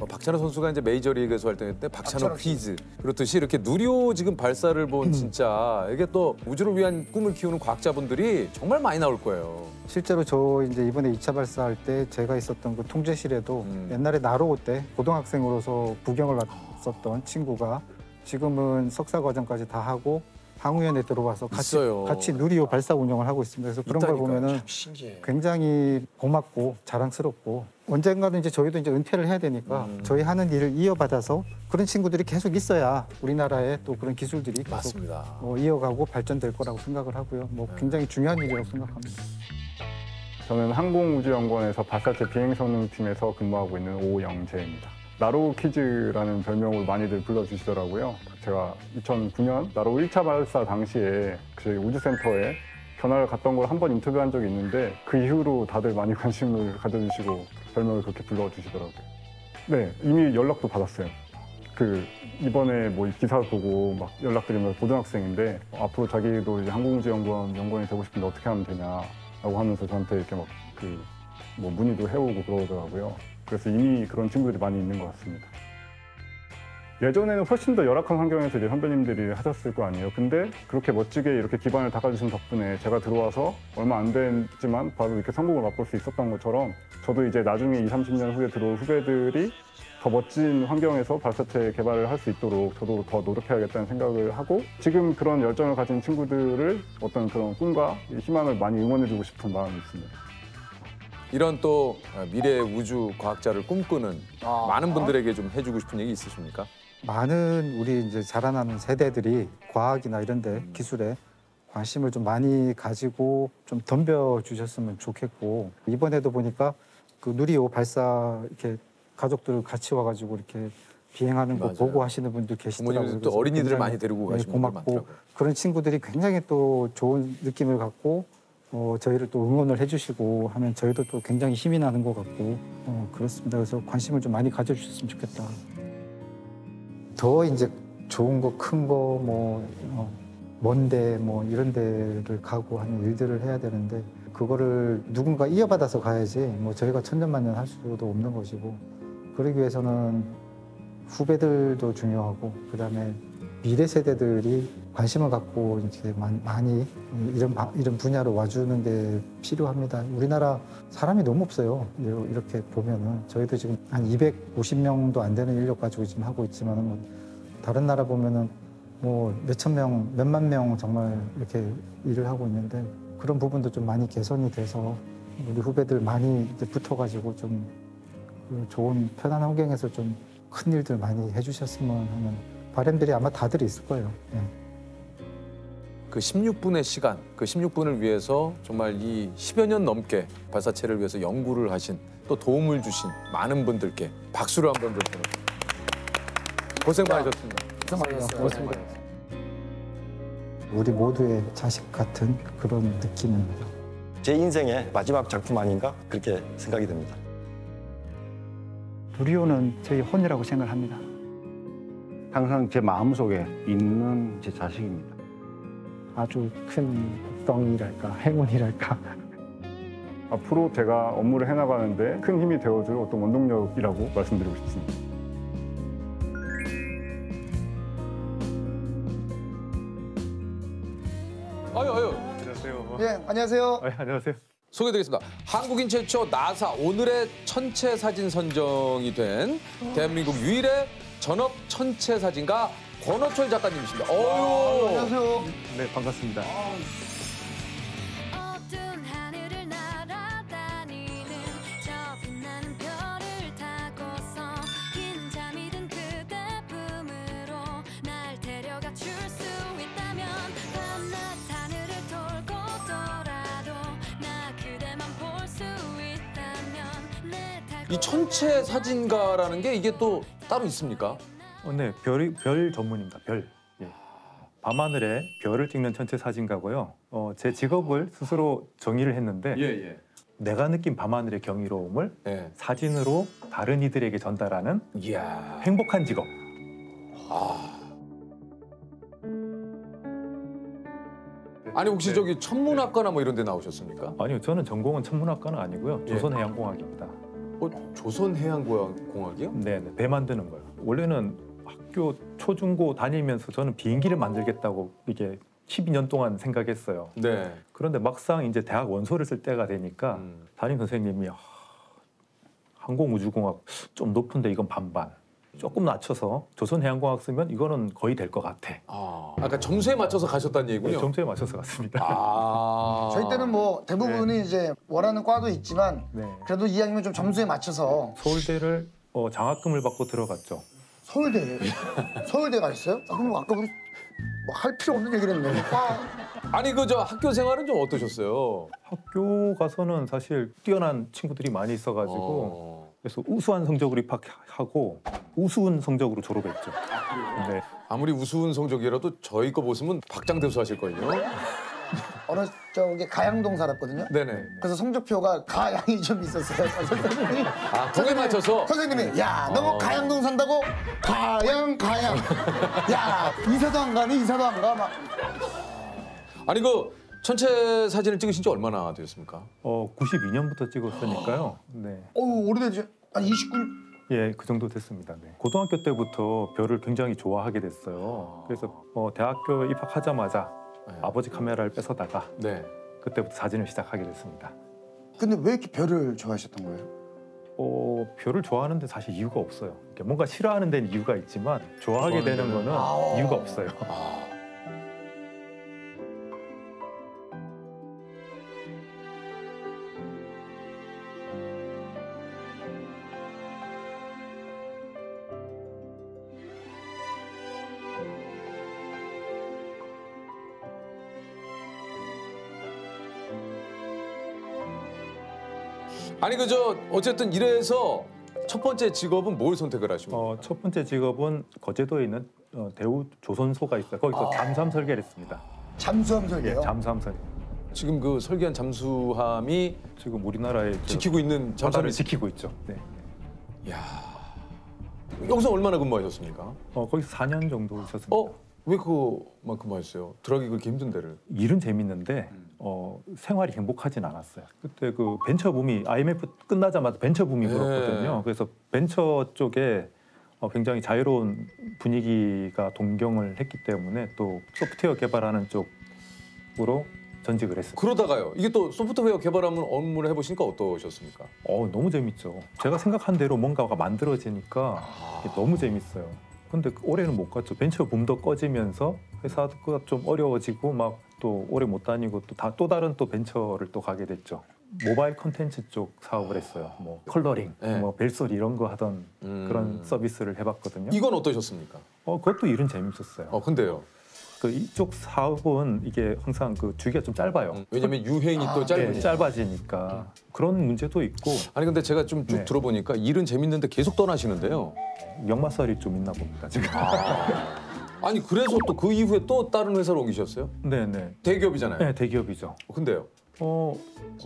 박찬호 선수가 이제 메이저리그에서 활동할 때 박찬호 퀴즈. 그렇듯이 이렇게 누리호 지금 발사를 본 진짜 이게 또 우주를 위한 꿈을 키우는 과학자분들이 정말 많이 나올 거예요. 실제로 저 이제 이번에 2차 발사할 때 제가 있었던 그 통제실에도 옛날에 나로호 때 고등학생으로서 구경을 왔었던 친구가 지금은 석사 과정까지 다 하고 항우연에 들어와서 같이 누리호 발사 운영을 하고 있습니다. 그래서 그런 걸 보면은 굉장히 고맙고 자랑스럽고 언젠가는 이제 저희도 이제 은퇴를 해야 되니까 저희 하는 일을 이어받아서 그런 친구들이 계속 있어야 우리나라에 또 그런 기술들이 계속 이어가고 발전될 거라고 생각을 하고요. 뭐 굉장히 중요한 일이라고 생각합니다. 저는 항공우주연구원에서 발사체 비행성능팀에서 근무하고 있는 오영재입니다. 나로호 퀴즈라는 별명을 많이들 불러주시더라고요. 제가 2009년 나로호 1차 발사 당시에 그 우주센터에 견학을 갔던 걸 한 번 인터뷰한 적이 있는데 그 이후로 다들 많이 관심을 가져주시고 별명을 그렇게 불러주시더라고요. 네, 이미 연락도 받았어요. 이번에 뭐 기사 보고 막 연락드리면 고등학생인데 앞으로 자기도 이제 항공우주연구원 연구원이 되고 싶은데 어떻게 하면 되냐라고 하면서 저한테 이렇게 막 뭐 문의도 해오고 그러더라고요. 그래서 이미 그런 친구들이 많이 있는 것 같습니다. 예전에는 훨씬 더 열악한 환경에서 이제 선배님들이 하셨을 거 아니에요. 근데 그렇게 멋지게 이렇게 기반을 닦아주신 덕분에 제가 들어와서 얼마 안 됐지만 바로 이렇게 성공을 맛볼 수 있었던 것처럼 저도 이제 나중에 20, 30년 후에 들어올 후배들이 더 멋진 환경에서 발사체 개발을 할 수 있도록 저도 더 노력해야겠다는 생각을 하고 지금 그런 열정을 가진 친구들을 어떤 그런 꿈과 희망을 많이 응원해주고 싶은 마음이 있습니다. 이런 또 미래의 우주 과학자를 꿈꾸는 많은 분들에게 좀 해주고 싶은 얘기 있으십니까? 많은 우리 이제 자라나는 세대들이 과학이나 이런 데 기술에 관심을 좀 많이 가지고 좀 덤벼주셨으면 좋겠고 이번에도 보니까 그 누리호 발사 이렇게 가족들 같이 와가지고 이렇게 비행하는 거 보고 하시는 분들 계시더라고요. 부모님들 또 어린이들을 많이 데리고 가시는 분들 고맙고 많더라고요. 그런 친구들이 굉장히 또 좋은 느낌을 갖고 저희를 또 응원을 해주시고 하면 저희도 또 굉장히 힘이 나는 것 같고 그렇습니다. 그래서 관심을 좀 많이 가져주셨으면 좋겠다. 더 이제 좋은 거, 큰 거, 뭐 먼데 뭐 이런 데를 가고 하는 일들을 해야 되는데 그거를 누군가 이어받아서 가야지 뭐 저희가 천년만년 할 수도 없는 것이고 그러기 위해서는 후배들도 중요하고 그다음에 미래 세대들이 관심을 갖고 이제 많이 이런 분야로 와주는 게 필요합니다. 우리나라 사람이 너무 없어요. 이렇게 보면은 저희도 지금 한 250명도 안 되는 인력 가지고 지금 하고 있지만은 뭐 다른 나라 보면은 뭐 몇천 명, 몇만 명 정말 이렇게 일을 하고 있는데 그런 부분도 좀 많이 개선이 돼서 우리 후배들 많이 이제 붙어가지고 좀 좋은 편한 환경에서 좀 큰 일들 많이 해주셨으면 하는 바람들이 아마 다들 있을 거예요. 예. 그 16분의 시간, 그 16분을 위해서 정말 이 10여 년 넘게 발사체를 위해서 연구를 하신 또 도움을 주신 많은 분들께 박수를 한번 드립니다. 고생 많으셨습니다. 고생 많으셨어요. 우리 모두의 자식 같은 그런 느낌입니다. 제 인생의 마지막 작품 아닌가 그렇게 생각이 됩니다. 누리호는 저희 혼이라고 생각을 합니다. 항상 제 마음속에 있는 제 자식입니다. 아주 큰 복덩이랄까 행운이랄까. 앞으로 제가 업무를 해나가는데 큰 힘이 되어줄 어떤 원동력이라고 말씀드리고 싶습니다. 아유. 안녕하세요. 예, 안녕하세요. 안녕하세요. 소개드리겠습니다. 한국인 최초 나사 오늘의 천체 사진 선정이 된 대한민국 유일의 전업 천체 사진가 권호철 작가님이십니다. 안녕하세요. 네, 반갑습니다. 이 천체 사진가라는 게 이게 또 따로 있습니까? 네, 별 전문입니다. 별. 예. 밤하늘에 별을 찍는 천체 사진가고요. 제 직업을 스스로 정의를 했는데 내가 느낀 밤하늘의 경이로움을 사진으로 다른 이들에게 전달하는 행복한 직업. 아니 혹시 저기 천문학과나 뭐 이런 데 나오셨습니까? 아니요, 저는 전공은 천문학과는 아니고요. 조선해양공학입니다. 조선해양공학이요? 네, 배 만드는 거요. 원래는 학교 초중고 다니면서 저는 비행기를 만들겠다고 이게 12년 동안 생각했어요. 네. 그런데 막상 이제 대학 원서를 쓸 때가 되니까 담임 선생님이 항공우주공학 좀 높은데 이건 반반. 조금 낮춰서 조선해양공학 쓰면 이거는 거의 될 것 같아. 아까 점수에 맞춰서 가셨다는 얘기군요. 네, 점수에 맞춰서 갔습니다. 저희 때는 뭐 대부분이 이제 원하는 과도 있지만 그래도 이왕이면 좀 점수에 맞춰서 서울대를 장학금을 받고 들어갔죠. 서울대 가 있어요? 그럼 아까 우리 뭐 할 필요 없는 얘기를 했네. 아니 그 저 학교 생활은 좀 어떠셨어요? 학교 가서는 사실 뛰어난 친구들이 많이 있어가지고 그래서 우수한 성적으로 입학하고 우스운 성적으로 졸업했죠. 네. 아무리 우스운 성적이라도 저희 거 보시면 박장대소 하실걸요? 어느 쪽에 가양동 살았거든요. 네네. 그래서 성적표가 가양이 좀 있었어요. 선생님이. 거기에 맞춰서? 선생님이 야, 너 뭐 가양동 산다고? 가양. 야, 이사도 안 가니? 이사도 안 가? 막. 아니 그 천체 사진을 찍으신 지 얼마나 되셨습니까? 92년부터 찍었으니까요. 네. 오래되죠. 한 29. 예, 그 정도 됐습니다. 네. 고등학교 때부터 별을 굉장히 좋아하게 됐어요. 그래서 대학교 입학하자마자 아버지 카메라를 뺏어다가 그때부터 사진을 시작하게 됐습니다. 근데 왜 이렇게 별을 좋아하셨던 거예요? 별을 좋아하는데 사실 이유가 없어요. 뭔가 싫어하는 데는 이유가 있지만 좋아하게 되는 거는 이유가 없어요. 아니 그저 어쨌든 이래서 첫 번째 직업은 뭘 선택을 하신 거예요? 첫 번째 직업은 거제도에 있는 대우 조선소가 있어요. 거기서 잠수함 설계를 했습니다. 잠수함 설계요? 네, 잠수함 설계. 지금 그 설계한 잠수함이 지금 우리나라에 지키고 있는 바다를 지키고 있죠. 네. 이야. 여기서 얼마나 근무하셨습니까? 거기서 4년 정도 있었습니다. 왜 그만큼 하셨어요? 들어가기 그렇게 힘든 데를. 일은 재밌는데 생활이 행복하진 않았어요. 그때 그 벤처 붐이 IMF 끝나자마자 벤처 붐이 불었거든요. 그래서 벤처 쪽에 굉장히 자유로운 분위기가 동경을 했기 때문에 또 소프트웨어 개발하는 쪽으로 전직을 했어요. 그러다가요. 이게 또 소프트웨어 개발하는 업무를 해보시니까 어떠셨습니까? 너무 재밌죠. 제가 생각한 대로 뭔가가 만들어지니까 너무 재밌어요. 근데 올해는 못 갔죠. 벤처 붐도 꺼지면서 회사가 좀 어려워지고 막 또 오래 못 다니고 또 다른 또 벤처를 또 가게 됐죠. 모바일 컨텐츠 쪽 사업을 했어요. 뭐 컬러링, 뭐 벨소리 이런 거 하던 그런 서비스를 해봤거든요. 이건 어떠셨습니까? 그것도 일은 재밌었어요. 근데요? 그 이쪽 사업은 이게 항상 그 주기가 좀 짧아요. 왜냐면 유행이 또 짧아지니까 그런 문제도 있고. 아니 근데 제가 좀 쭉 들어보니까 일은 재밌는데 계속 떠나시는데요. 역마살이 좀 있나 봅니다 지금. 아니 그래서 또 그 이후에 또 다른 회사로 옮기셨어요? 네네. 대기업이잖아요. 네, 대기업이죠. 근데요?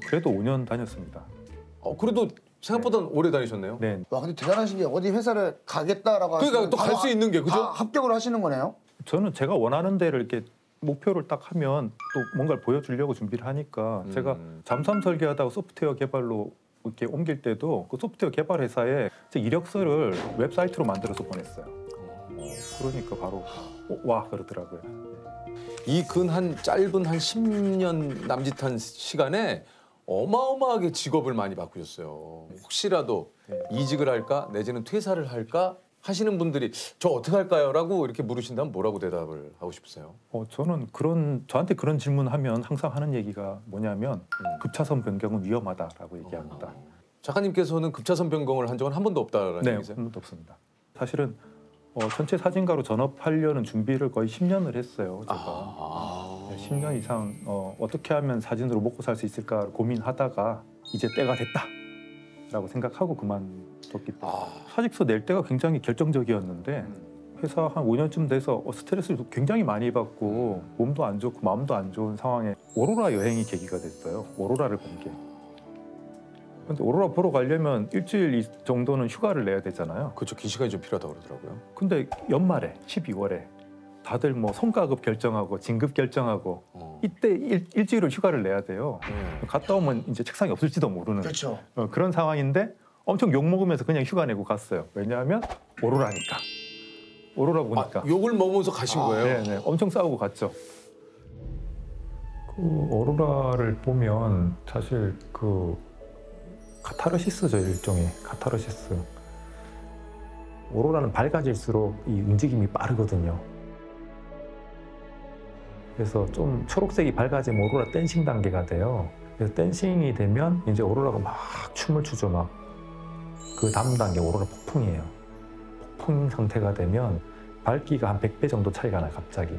그래도 5년 다녔습니다. 그래도 생각보다 오래 다니셨네요. 네. 와 근데 대단하신 게 어디 회사를 가겠다라고 그러니까 또 갈 수 있는 게 그죠? 합격을 하시는 거네요. 저는 제가 원하는 데를 이렇게 목표를 딱 하면 또 뭔가를 보여주려고 준비를 하니까 제가 잠수함 설계하다가 소프트웨어 개발로 이렇게 옮길 때도 그 소프트웨어 개발 회사에 제 이력서를 웹사이트로 만들어서 보냈어요. 그러니까 바로 와 그러더라고요. 이 짧은 한 10년 남짓한 시간에 어마어마하게 직업을 많이 바꾸셨어요. 혹시라도 이직을 할까 내지는 퇴사를 할까 하시는 분들이 저 어떻게 할까요? 라고 이렇게 물으신다면 뭐라고 대답을 하고 싶으세요? 저는 저한테 그런 질문하면 항상 하는 얘기가 뭐냐면 급차선 변경은 위험하다라고 얘기합니다. 작가님께서는 급차선 변경을 한 적은 한 번도 없다라는 얘기세요? 한 번도 없습니다. 사실은 전체 사진가로 전업하려는 준비를 거의 10년을 했어요. 제가 10년 이상 어떻게 하면 사진으로 먹고 살 수 있을까 고민하다가 이제 때가 됐다라고 생각하고 그만뒀기 때문에 사직서 낼 때가 굉장히 결정적이었는데 회사 한 5년쯤 돼서 스트레스를 굉장히 많이 받고 몸도 안 좋고 마음도 안 좋은 상황에 오로라 여행이 계기가 됐어요. 오로라를 본 게. 근데 오로라 보러 가려면 일주일 정도는 휴가를 내야 되잖아요. 그렇죠. 긴 시간이 좀 필요하다고 그러더라고요. 근데 연말에 12월에 다들 뭐 성과급 결정하고 진급 결정하고 이때 일주일을 휴가를 내야 돼요. 갔다 오면 이제 책상이 없을지도 모르는 그렇죠. 그런 상황인데 엄청 욕 먹으면서 그냥 휴가 내고 갔어요. 왜냐하면 오로라니까. 오로라 보니까. 욕을 먹으면서 가신 거예요? 네, 엄청 싸우고 갔죠. 그 오로라를 보면 사실 그 카타르시스죠. 일종의 카타르시스. 오로라는 밝아질수록 이 움직임이 빠르거든요. 그래서 좀 초록색이 밝아지면 오로라 댄싱 단계가 돼요. 그래서 댄싱이 되면 이제 오로라가 막 춤을 추죠. 막 그 다음 단계 오로라 폭풍이에요. 폭풍 상태가 되면 밝기가 한 100배 정도 차이가 나요. 갑자기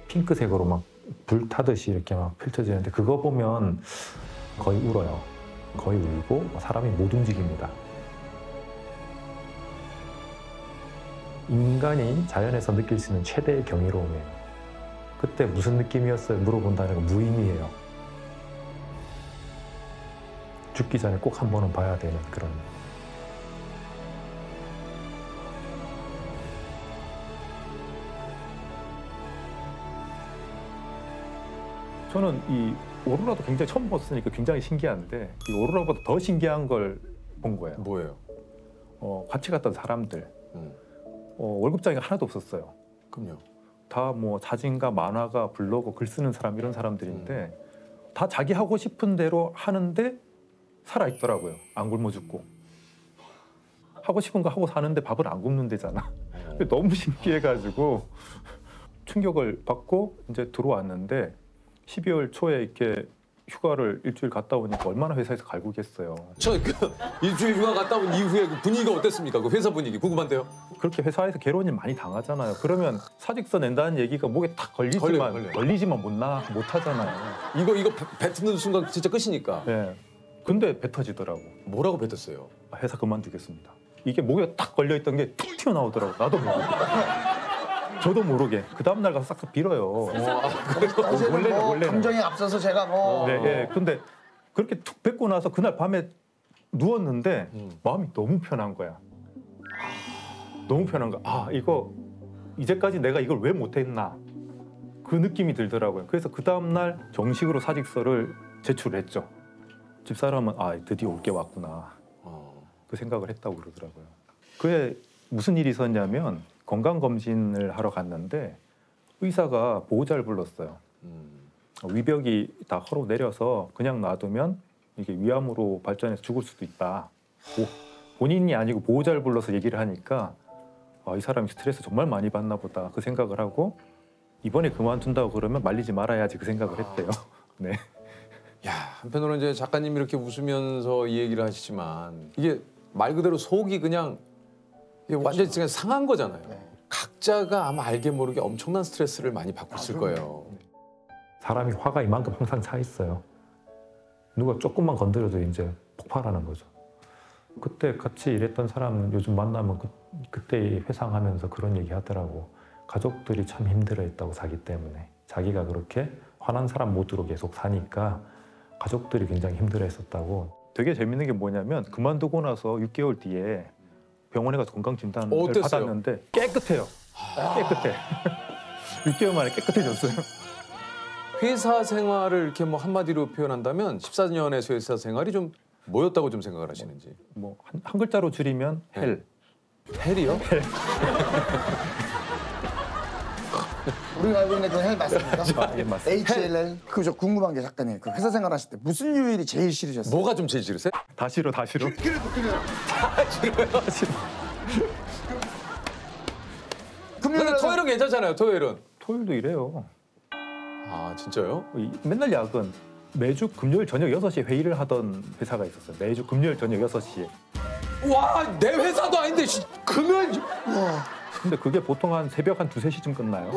핑크색으로 막 불 타듯이 이렇게 막 펼쳐지는데 그거 보면 거의 울어요. 거의 울고 사람이 못 움직입니다. 인간이 자연에서 느낄 수 있는 최대의 경이로움이에요. 그때 무슨 느낌이었어요? 물어본다는 건 무의미해요. 죽기 전에 꼭 한 번은 봐야 되는 그런. 저는 이 오로라도 굉장히 처음 봤으니까 굉장히 신기한데 이 오로라보다 더 신기한 걸 본 거예요. 뭐예요? 같이 갔던 사람들 월급장이 하나도 없었어요. 그럼요. 다 뭐 사진가, 만화가, 블로거, 글 쓰는 사람 이런 사람들인데 다 자기 하고 싶은 대로 하는데 살아 있더라고요. 안 굶어 죽고. 하고 싶은 거 하고 사는데 밥을 안 굶는 데잖아. 너무 신기해가지고 충격을 받고 이제 들어왔는데 12월 초에 이렇게 휴가를 일주일 갔다 오니까 얼마나 회사에서 갈구겠어요. 일주일 휴가 갔다 온 이후에 그 분위기가 어땠습니까? 그 회사 분위기 궁금한데요. 그렇게 회사에서 괴로운 일 많이 당하잖아요. 그러면 사직서 낸다는 얘기가 목에 탁 걸리지만 못 하잖아요. 이거 뱉는 순간 진짜 끝이니까. 네. 근데 뱉어지더라고. 뭐라고 뱉었어요? 회사 그만두겠습니다. 이게 목에 딱 걸려있던 게 툭 튀어나오더라고. 나도 모르게. 저도 모르게. 그 다음 날 가서 싹 빌어요. 원래는 감정에 앞서서 제가 네. 근데 그렇게 툭 뱉고 나서 그날 밤에 누웠는데 마음이 너무 편한 거야. 너무 편한 거야. 이거 이제까지 내가 이걸 왜 못했나 그 느낌이 들더라고요. 그래서 그 다음날 정식으로 사직서를 제출했죠. 집사람은 아 드디어 올 게 왔구나 그 생각을 했다고 그러더라고요. 그에 무슨 일이 있었냐면 건강검진을 하러 갔는데 의사가 보호자를 불렀어요. 위벽이 다 헐어 내려서 그냥 놔두면 이게 위암으로 발전해서 죽을 수도 있다. 본인이 아니고 보호자를 불러서 얘기를 하니까 이 사람이 스트레스 정말 많이 받나 보다 그 생각을 하고 이번에 그만둔다고 그러면 말리지 말아야지 그 생각을 했대요. 네. 야, 한편으로는 이제 작가님이 이렇게 웃으면서 이 얘기를 하시지만 이게 말 그대로 속이 그냥 이게 완전히 그냥 상한 거잖아요. 각자가 아마 알게 모르게 엄청난 스트레스를 많이 받고 있을 거예요. 사람이 화가 이만큼 항상 차 있어요. 누가 조금만 건드려도 이제 폭발하는 거죠. 그때 같이 일했던 사람은 요즘 만나면 그때 회상하면서 그런 얘기 하더라고. 가족들이 참 힘들어했다고 자기 때문에. 자기가 그렇게 화난 사람 모드로 계속 사니까 가족들이 굉장히 힘들어했었다고. 되게 재밌는 게 뭐냐면 그만두고 나서 6개월 뒤에 병원에 가서 건강진단을 받았는데 깨끗해요. 깨끗해. 6개월 만에 깨끗해졌어요. 회사 생활을 이렇게 뭐 한마디로 표현한다면 14년의 회사 생활이 좀 뭐였다고 좀 생각을 하시는지. 뭐 한 글자로 줄이면 헬. 헬이요? 헬. 우리가 알고 있는 그 헬 맞습니까? 예, 맞습니다. HLL. 그저 궁금한 게 작가님, 그 회사 생활하실 때 무슨 요일이 제일 싫으셨어요? 뭐가 좀 제일 싫으세요? 다 싫어, 다 싫어. 그래도 다 싫어요. 다 싫어. 근데 토요일은 괜찮잖아요. 토요일은. 토요일도 이래요. 아 진짜요? 맨날 야근. 매주 금요일 저녁 6시에 회의를 하던 회사가 있었어요. 매주 금요일 저녁 6시에. 와, 내 회사도 아닌데 금요일. 근데 그게 보통 한 새벽 한 2, 3시쯤 끝나요.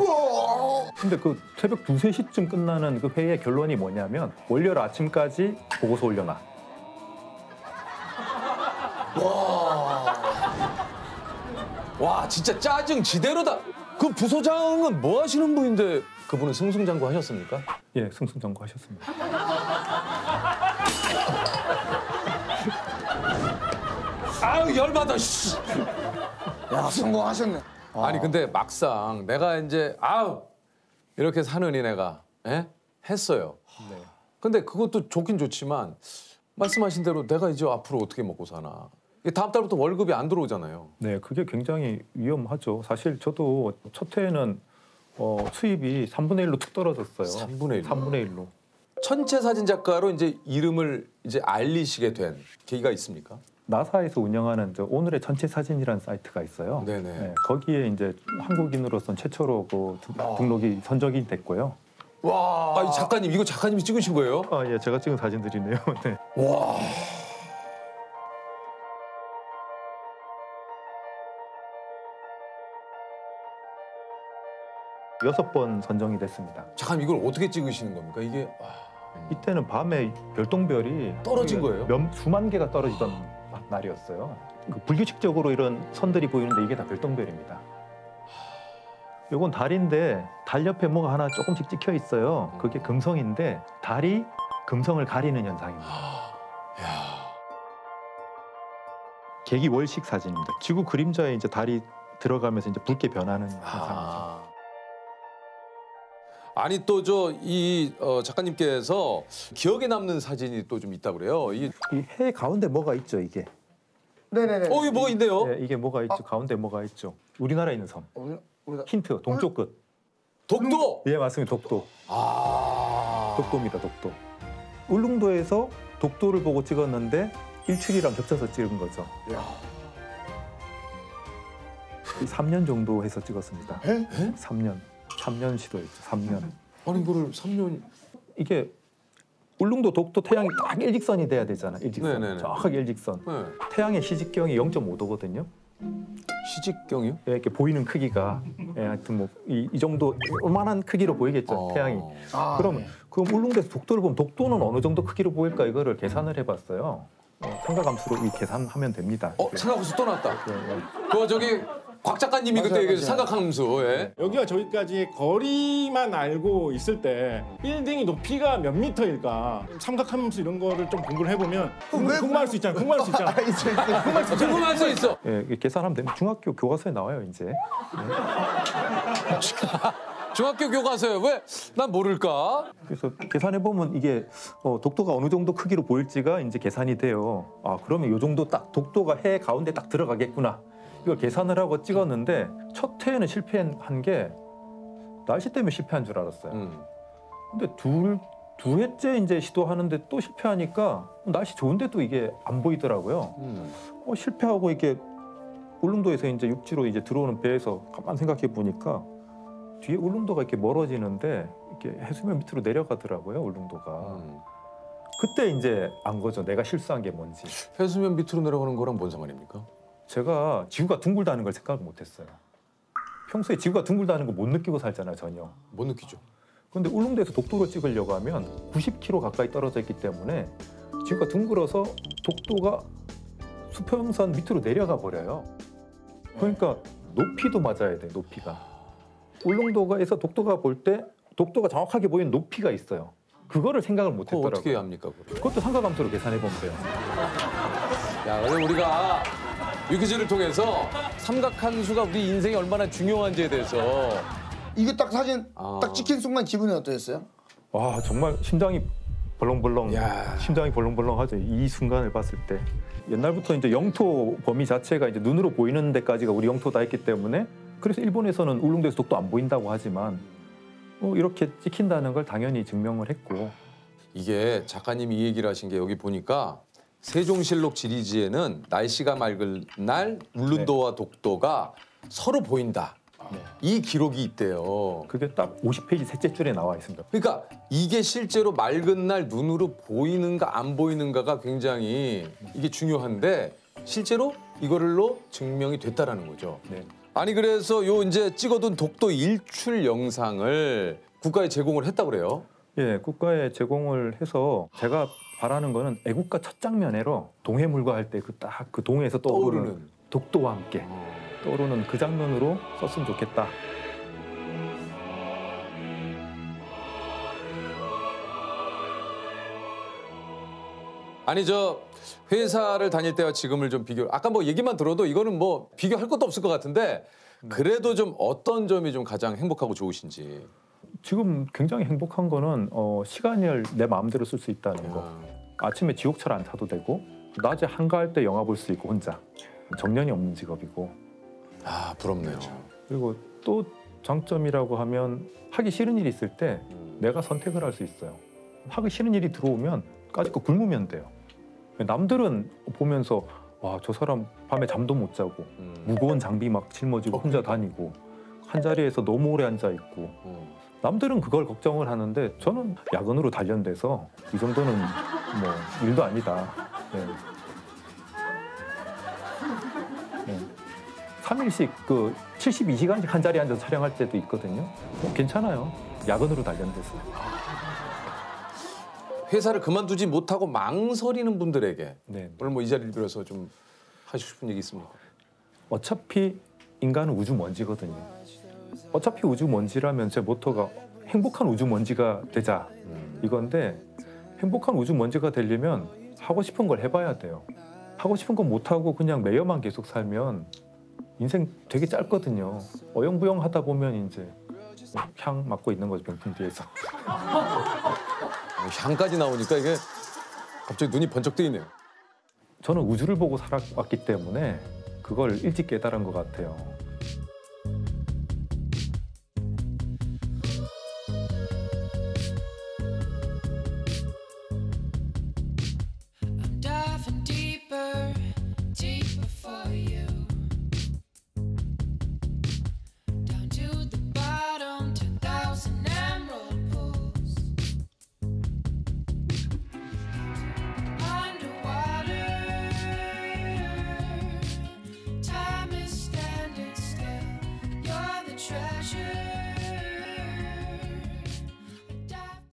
근데 그 새벽 2, 3시쯤 끝나는 그 회의의 결론이 뭐냐면 월요일 아침까지 보고서 올려놔. 와, 진짜 짜증 지대로다. 그 부소장은 뭐 하시는 분인데 그분은 승승장구 하셨습니까? 예, 승승장구 하셨습니다. 아유, 열받아. 씨. 야, 성공하셨네. 아니 근데 막상 내가 이제 이렇게 사느니 내가 했어요. 네. 근데 그것도 좋긴 좋지만 말씀하신 대로 내가 이제 앞으로 어떻게 먹고 사나. 다음 달부터 월급이 안 들어오잖아요. 네, 그게 굉장히 위험하죠. 사실 저도 첫 해에는 수입이 3분의 1로 툭 떨어졌어요. 3분의 1. 3분의 1로. 천체 사진 작가로 이제 이름을 이제 알리시게 된 계기가 있습니까? 나사에서 운영하는 오늘의 천체 사진이라는 사이트가 있어요. 네네. 네, 거기에 이제 한국인으로서 최초로 그 등록이 선정이 됐고요. 와, 이 작가님 이거 작가님이 찍으신 거예요? 아, 예, 제가 찍은 사진들이네요. 네. 와. 여섯 번 선정이 됐습니다. 잠깐 이걸 어떻게 찍으시는 겁니까? 이게 이때는 밤에 별똥별이 떨어진 거예요? 수만 개가 떨어지던 날이었어요. 그 불규칙적으로 이런 선들이 보이는데 이게 다 별똥별입니다. 이건 달인데 달 옆에 뭐가 하나 조금씩 찍혀 있어요. 그게 금성인데 달이 금성을 가리는 현상입니다. 개기월식 사진입니다. 지구 그림자에 이제 달이 들어가면서 이제 붉게 변하는 현상이죠. 아니 또 이 작가님께서 기억에 남는 사진이 또 좀 있다 그래요. 이 해 가운데 뭐가 있죠, 이게? 네네네. 이게 뭐가 있네요. 네, 이게 뭐가 있죠? 가운데 뭐가 있죠? 우리나라에 있는 섬. 힌트, 동쪽 끝. 독도. 예, 맞습니다. 독도. 독도입니다, 독도. 울릉도에서 독도를 보고 찍었는데 일출이랑 겹쳐서 찍은 거죠. 3년 정도 해서 찍었습니다. 3년 시도했죠. 3년. 아니 이거를 3년. 이게 울릉도 독도 태양이 딱 일직선이 돼야 되잖아. 일직선. 네네네. 정확하게 일직선. 네. 태양의 시직경이 0.5도거든요. 시직경이요? 예, 이렇게 보이는 크기가 하여튼 뭐 이 정도 요만한 크기로 보이겠죠. 태양이. 그럼 울릉도에서 독도를 보면 독도는 어느 정도 크기로 보일까 이거를 계산을 해봤어요. 삼각함수로 이 계산하면 됩니다. 삼각함수 또 나왔다. 그거 곽 작가님이 그때 얘기했죠. 삼각함수. 예. 여기와 저기까지 거리만 알고 있을 때 빌딩이 높이가 몇 미터일까? 삼각함수 이런 거를 좀 공부를 해보면 궁금할 수 있잖아. 궁금할 수 있잖아. 궁금할 수 있어. 예, 계산하면 되면 중학교 교과서에 나와요 이제. 중학교 교과서에 왜 난 모를까? 그래서 계산해 보면 이게 독도가 어느 정도 크기로 보일지가 이제 계산이 돼요. 아 그러면 이 정도 딱 독도가 해 가운데 딱 들어가겠구나. 이걸 계산을 하고 찍었는데 첫 회에는 실패한 게 날씨 때문에 실패한 줄 알았어요. 근데 두 회째 이제 시도하는데 또 실패하니까 날씨 좋은데도 이게 안 보이더라고요. 실패하고 이게 울릉도에서 이제 육지로 이제 들어오는 배에서 가만 생각해 보니까 뒤에 울릉도가 이렇게 멀어지는데 이렇게 해수면 밑으로 내려가더라고요, 울릉도가. 그때 이제 안 거죠. 내가 실수한 게 뭔지. 해수면 밑으로 내려가는 거랑 뭔 상관입니까? 제가 지구가 둥글다는 걸 생각을 못했어요. 평소에 지구가 둥글다는 거 못 느끼고 살잖아요, 전혀. 못 느끼죠. 그런데 울릉도에서 독도를 찍으려고 하면 90km 가까이 떨어져 있기 때문에 지구가 둥글어서 독도가 수평선 밑으로 내려가 버려요. 그러니까 높이도 맞아야 돼, 높이가. 울릉도가에서 독도가 볼 때 독도가 정확하게 보이는 높이가 있어요. 그거를 생각을 못 했더라고요. 어떻게 합니까? 그것도 삼각함수로 계산해 보면 돼요. 야, 그럼 우리가 유퀴즈를 통해서 삼각함수가 우리 인생에 얼마나 중요한지에 대해서 이게 딱 사진 딱 찍힌 순간 기분이 어떠셨어요? 와 정말 심장이 벌렁벌렁, 심장이 벌렁벌렁하죠. 이 순간을 봤을 때. 옛날부터 이제 영토 범위 자체가 이제 눈으로 보이는 데까지가 우리 영토다 했기 때문에 그래서 일본에서는 울릉도에서 독도 안 보인다고 하지만 이렇게 찍힌다는 걸 당연히 증명을 했고. 이게 작가님이 이 얘기를 하신 게 여기 보니까 세종실록 지리지에는 날씨가 맑은 날 울릉도와 독도가 서로 보인다. 이 기록이 있대요. 그게 딱 50페이지 셋째 줄에 나와 있습니다. 그러니까 이게 실제로 맑은 날 눈으로 보이는가 안 보이는가가 굉장히 이게 중요한데 실제로 이거를로 증명이 됐다라는 거죠. 네. 아니 그래서 요 이제 찍어둔 독도 일출 영상을 국가에 제공을 했다고 그래요. 예, 국가에 제공을 해서 제가 바라는 거는 애국가 첫 장면으로 동해물과 할 때 그 딱 그 동해에서 떠오르는 독도와 함께 떠오르는 그 장면으로 썼으면 좋겠다. 아니 저 회사를 다닐 때와 지금을 좀 비교. 아까 뭐 얘기만 들어도 이거는 뭐 비교할 것도 없을 것 같은데 그래도 좀 어떤 점이 좀 가장 행복하고 좋으신지. 지금 굉장히 행복한 거는 시간을 내 마음대로 쓸 수 있다는 거. 아침에 지옥철 안 타도 되고 낮에 한가할 때 영화 볼 수 있고 혼자. 정년이 없는 직업이고. 아 부럽네요. 그리고 또 장점이라고 하면 하기 싫은 일이 있을 때 내가 선택을 할 수 있어요. 하기 싫은 일이 들어오면 까짓거 굶으면 돼요. 남들은 보면서 와, 저 사람 밤에 잠도 못 자고 무거운 장비 막 짊어지고 혼자 다니고 한 자리에서 너무 오래 앉아 있고 남들은 그걸 걱정을 하는데 저는 야근으로 단련돼서 이 정도는 뭐 일도 아니다. 네. 네. 3일씩 그 72시간씩 한 자리에 앉아서 촬영할 때도 있거든요. 괜찮아요. 야근으로 단련돼서. 회사를 그만두지 못하고 망설이는 분들에게 네. 오늘 뭐 이 자리를 빌어서 좀 하시고 싶은 얘기 있습니까? 어차피 인간은 우주 먼지거든요. 어차피 우주 먼지라면 제 모토가 행복한 우주 먼지가 되자 이건데 행복한 우주 먼지가 되려면 하고 싶은 걸 해봐야 돼요. 하고 싶은 건 못하고 그냥 매여만 계속 살면 인생 되게 짧거든요. 어영부영 하다 보면 이제 향 맡고 있는 거죠, 병풍 뒤에서. 향까지 나오니까 이게 갑자기 눈이 번쩍 뜨이네요. 저는 우주를 보고 살아왔기 때문에 그걸 일찍 깨달은 것 같아요.